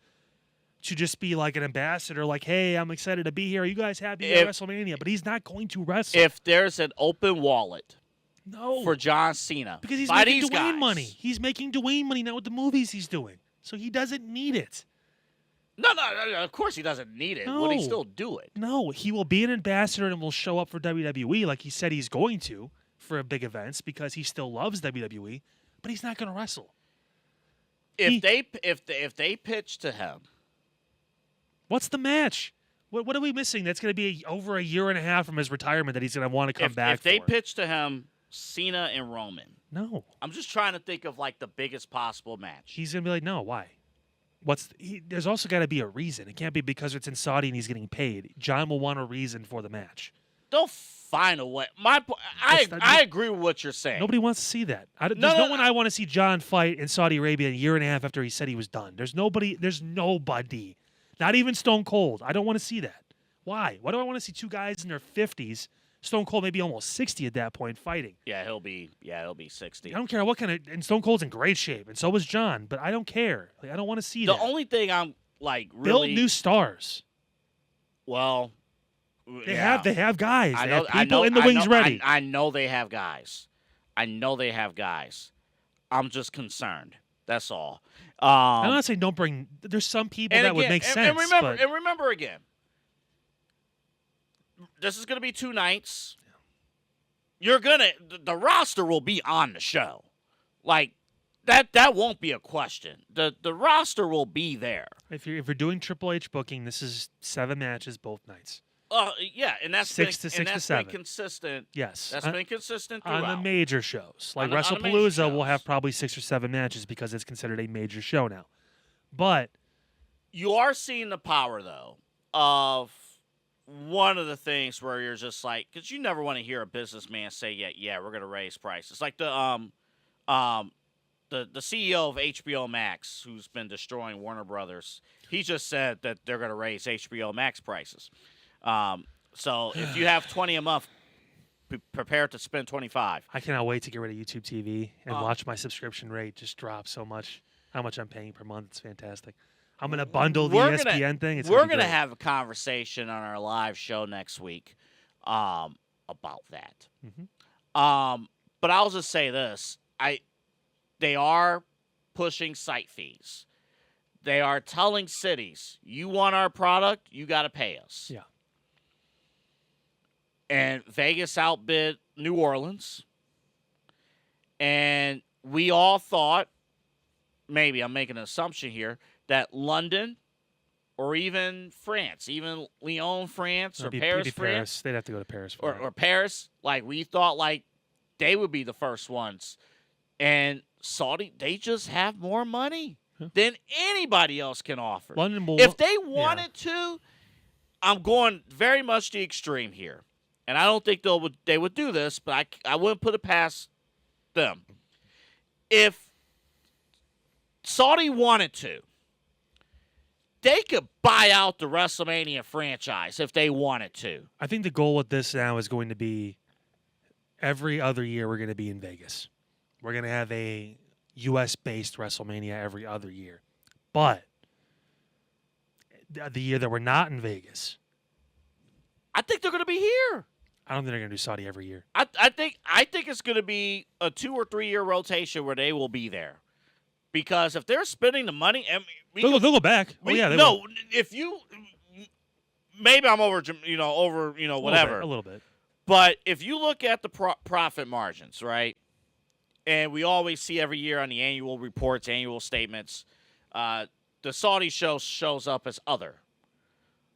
to just be like an ambassador, like, hey, I'm excited to be here. Are you guys happy at WrestleMania? But he's not going to wrestle. If there's an open wallet no, for John Cena. Because he's by making these Dwayne guys. money. He's making Dwayne money now with the movies he's doing. So he doesn't need it. No, of course he doesn't need it. No. Would he still do it? No, he will be an ambassador and will show up for WWE like he said he's going to for big events because he still loves WWE, but he's not going to wrestle. If they pitch to him, what's the match? What are we missing? That's going to be over a year and a half from his retirement that he's going to want to come back. If they pitch to him Cena and Roman, no, I'm just trying to think of like the biggest possible match. He's going to be like, no, why? There's also got to be a reason. It can't be because it's in Saudi and he's getting paid. John will want a reason for the match. They'll find a way. I agree with what you're saying. Nobody wants to see that. There's no one I want to see John fight in Saudi Arabia a year and a half after he said he was done. There's nobody. Not even Stone Cold. I don't want to see that. Why? Why do I want to see two guys in their 50s? Stone Cold may be almost 60 at that point fighting. Yeah, he'll be 60. I don't care what kind of. And Stone Cold's in great shape, and so is John. But I don't care. I don't want to see that. The only thing I'm like build really new stars. Well, they have guys. They have people in the wings ready. I know they have guys. I'm just concerned. That's all. I'm not saying don't bring. There's some people that would make sense. And remember again, this is going to be 2 nights. The roster will be on the show. Like, that won't be a question. The roster will be there. If you're doing Triple H booking, this is 7 matches both nights. Yeah, and that's 6 to 7. Been consistent. Yes, that's been consistent throughout. On the major shows, like WrestlePalooza, will have probably 6 or 7 matches because it's considered a major show now. But you are seeing the power, though, of one of the things where you're just like, because you never want to hear a businessman say, "Yeah, we're going to raise prices." Like the CEO of HBO Max, who's been destroying Warner Brothers, he just said that they're going to raise HBO Max prices. So if you have 20 a month, be prepared to spend 25. I cannot wait to get rid of YouTube TV and watch my subscription rate just drop so much. How much I'm paying per month? It's fantastic. I'm going to bundle the ESPN thing. We're going to have a conversation on our live show next week about that. Mm-hmm. But I'll just say this. They are pushing site fees. They are telling cities, you want our product, you got to pay us. Yeah. And Vegas outbid New Orleans. And we all thought, maybe I'm making an assumption here, that London or even France, even Lyon, France, or It'd be Paris, France, Paris. They'd have to go to Paris for that. or Paris. Like, we thought, like, they would be the first ones. And Saudi, they just have more money than anybody else can offer. London will, If they wanted to, I'm going very much the extreme here. And I don't think they would do this, but I wouldn't put it past them. If Saudi wanted to, they could buy out the WrestleMania franchise if they wanted to. I think the goal with this now is going to be every other year we're going to be in Vegas. We're going to have a U.S.-based WrestleMania every other year. But the year that we're not in Vegas, I think they're going to be here. I don't think they're going to do Saudi every year. I think it's going to be a 2 or 3 year rotation where they will be there. Because if they're spending the money, I mean, They'll go back. They will. no. If you, maybe I'm over whatever A little bit. But if you look at the profit margins, right, and we always see every year on the annual reports, annual statements, the Saudi show shows up as other.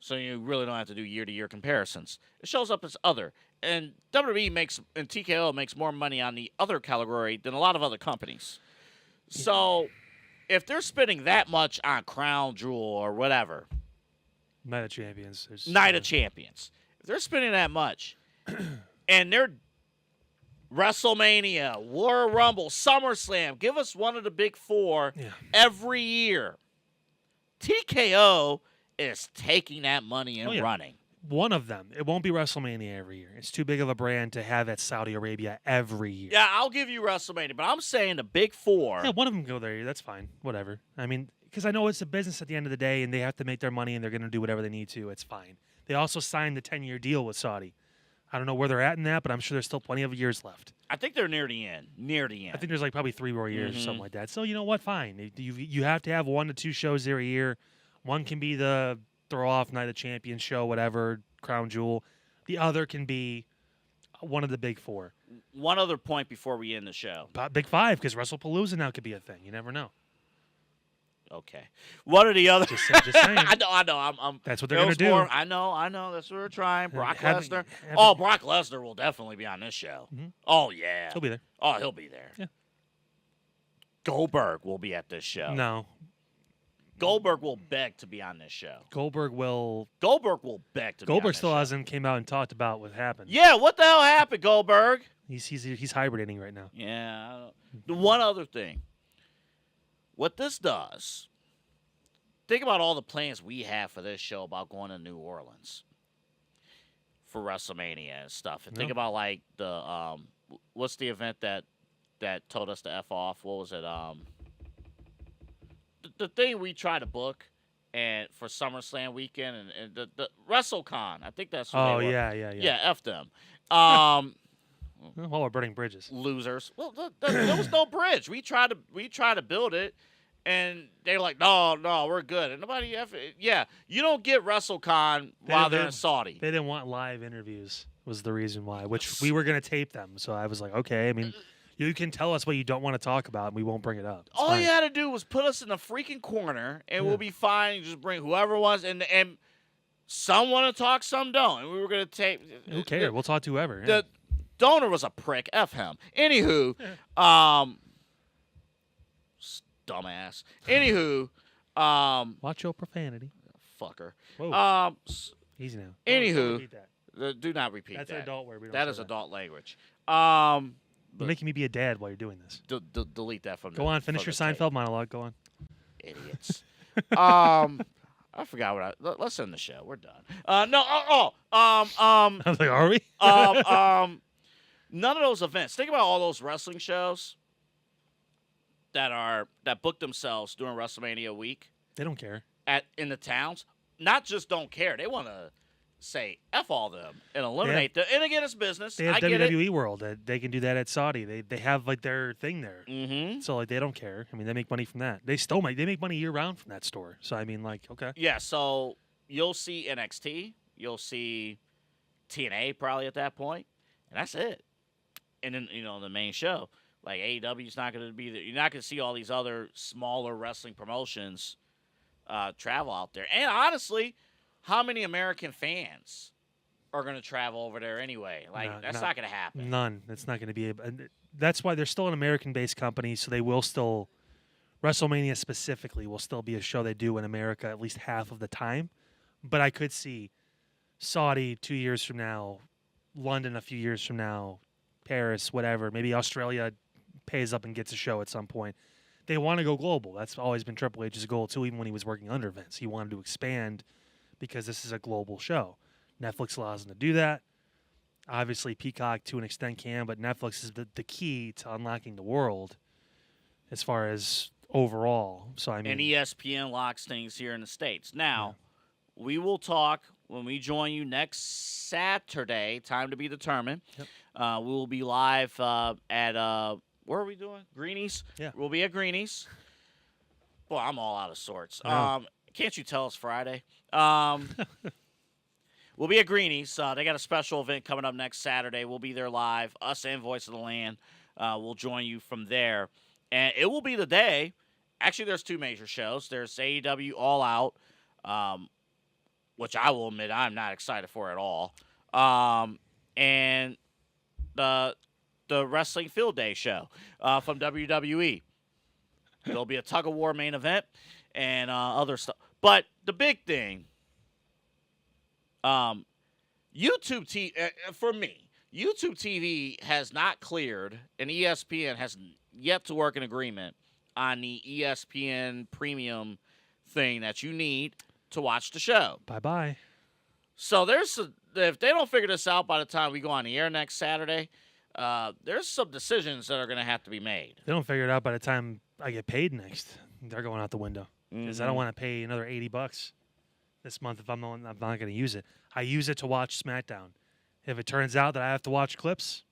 So you really don't have to do year-to-year comparisons. It shows up as other. And WWE and TKO makes more money on the other category than a lot of other companies. So if they're spending that much on Crown Jewel or whatever, Night of Champions. Night of Champions, if they're spending that much, and they're WrestleMania, Royal Rumble, SummerSlam, give us one of the big four every year. TKO is taking that money and running. One of them. It won't be WrestleMania every year. It's too big of a brand to have at Saudi Arabia every year. Yeah, I'll give you WrestleMania, but I'm saying the big four. Yeah, one of them go there. That's fine. Whatever. I mean, because I know it's a business at the end of the day, and they have to make their money, and they're going to do whatever they need to. It's fine. They also signed the 10-year deal with Saudi. I don't know where they're at in that, but I'm sure there's still plenty of years left. I think they're near the end. I think there's like probably 3 more years or something like that. So you know what? Fine. You have to have 1 to 2 shows there a year. One can be the throw-off Night of Champions show, whatever, Crown Jewel. The other can be one of the big four. One other point before we end the show. Big 5, because WrestlePalooza now could be a thing. You never know. Okay. What are the other? Just saying. I know. That's what they're going to do. I know. That's what we're trying. Brock Lesnar. Brock Lesnar will definitely be on this show. Mm-hmm. Oh, yeah. He'll be there. Oh, he'll be there. Yeah. Goldberg will be at this show. No. Goldberg will beg to be on this show. Goldberg will beg to be on this Goldberg still show. hasn't came out and talked about what happened. Yeah, what the hell happened, Goldberg? He's hibernating right now. Yeah. The one other thing. What this does, think about all the plans we have for this show about going to New Orleans for WrestleMania and stuff. And think about like the what's the event that told us to F off? What was it? The thing we try to book and for SummerSlam weekend and the WrestleCon. I think that's what they were. Yeah, F them. Well, we're burning bridges. Losers. Well, there was no bridge. We tried to build it, and they're like, no, we're good. And nobody you don't get WrestleCon while they're in Saudi. They didn't want live interviews was the reason why, which we were going to tape them. So I was like, okay, I mean, you can tell us what you don't want to talk about, and we won't bring it up. It's all fine. you had to do was put us in a freaking corner, and we'll be fine. You just bring whoever wants, and some want to talk, some don't. And we were going to tape. Who cares? We'll talk to whoever. Yeah. The donor was a prick. F him. Anywho, dumbass. Anywho, watch your profanity. Fucker. Whoa. Easy now. Anywho, do not repeat that. That's an adult word. That is adult language. You're making me be a dad while you're doing this. Delete that from. Go on, finish your Seinfeld monologue. Go on. Idiots. I forgot what let's end the show. We're done. No. I was like, are we? None of those events. Think about all those wrestling shows that book themselves during WrestleMania week. They don't care. In the towns. Not just don't care. They want to say F all them and eliminate them. And again, it's business. They have I get WWE it. World. They can do that at Saudi. They have like their thing there. Mm-hmm. So like they don't care. I mean, they make money from that. They make money year round from that store. So I mean, like, okay. Yeah. So you'll see NXT. You'll see TNA probably at that point, and that's it. And then the main show, like AEW is not going to be there. You're not going to see all these other smaller wrestling promotions travel out there. And honestly, how many American fans are going to travel over there anyway? Like, that's not going to happen. None. That's not going to be able. And that's why they're still an American-based company, so they will still. WrestleMania specifically will still be a show they do in America at least half of the time. But I could see Saudi 2 years from now, London a few years from now, Paris, whatever. Maybe Australia pays up and gets a show at some point. They want to go global. That's always been Triple H's goal, too, even when he was working under Vince. He wanted to expand because this is a global show. Netflix allows them to do that. Obviously, Peacock to an extent can, but Netflix is the key to unlocking the world as far as overall. So I mean, and ESPN locks things here in the States. Now, we will talk when we join you next Saturday, time to be determined. Yep. We will be live at, where are we doing? Greenies? Yeah. We'll be at Greenies. Boy, I'm all out of sorts. Yeah. Can't you tell it's Friday? We'll be at Greenies. They got a special event coming up next Saturday. We'll be there live. Us and Voice of the Land will join you from there. And it will be the day. Actually, there's two major shows. There's AEW All Out, which I will admit I'm not excited for at all. And the Wrestling Field Day show from WWE. There'll be a tug of war main event and other stuff. But the big thing, YouTube TV, for me, YouTube TV has not cleared, and ESPN has yet to work an agreement on the ESPN premium thing that you need to watch the show. bye-bye. So if they don't figure this out by the time we go on the air next Saturday, there's some decisions that are going to have to be made. They don't figure it out by the time I get paid next. They're going out the window because I don't want to pay another $80 this month if I'm not going to use it. I use it to watch SmackDown. If it turns out that I have to watch clips,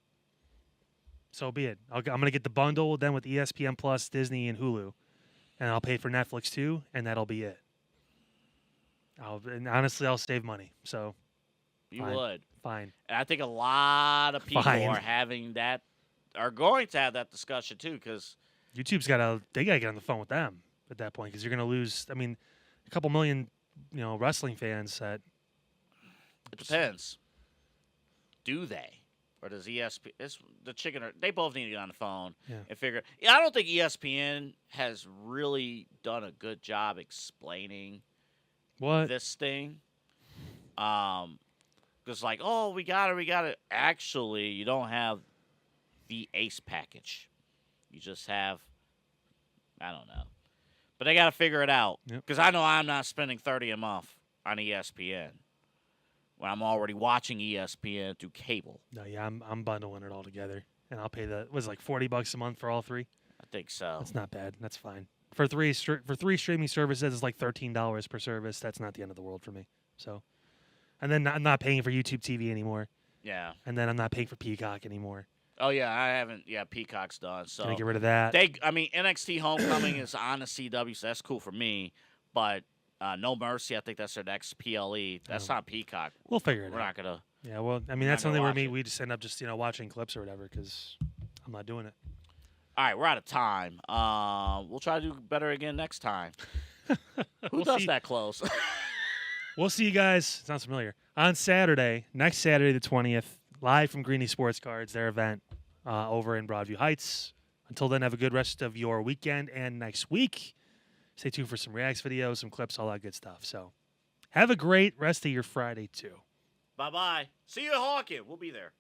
so be it. I'm going to get the bundle then with ESPN Plus, Disney, and Hulu, and I'll pay for Netflix too, and that'll be it. And honestly, I'll save money. So You fine. would. Fine. And I think a lot of people Fine. are going to have that discussion too, because YouTube's got to get on the phone with them at that point because you're going to lose. I mean, a couple million, wrestling fans that. it depends. Do they? Or does ESPN? It's the chicken. They both need to get on the phone and figure. Yeah, I don't think ESPN has really done a good job explaining What? this thing. Because we got it. Actually, you don't have the Ace package. You just have, I don't know. But they got to figure it out. Because I know I'm not spending $30 a month on ESPN when I'm already watching ESPN through cable. No, yeah, I'm bundling it all together, and I'll pay like $40 a month for all three. I think so. That's not bad. That's fine. For three streaming services, it's like $13 per service. That's not the end of the world for me. So, and then I'm not paying for YouTube TV anymore. Yeah. And then I'm not paying for Peacock anymore. Oh yeah, I haven't. Yeah, Peacock's done. So Gonna get rid of that. NXT Homecoming is on the CW, so that's cool for me. But No Mercy, I think that's their next PLE. That's not Peacock. We'll figure it out. We're not gonna. Yeah, well, I mean, that's something where we just end up just watching clips or whatever because I'm not doing it. All right, we're out of time. We'll try to do better again next time. Who does that close? We'll see you guys. Sounds familiar. On Saturday, next Saturday the 20th, live from Greeny Sports Cards, their event over in Broadview Heights. Until then, have a good rest of your weekend and next week. Stay tuned for some Reacts videos, some clips, all that good stuff. So have a great rest of your Friday, too. Bye-bye. See you at Hawken. We'll be there.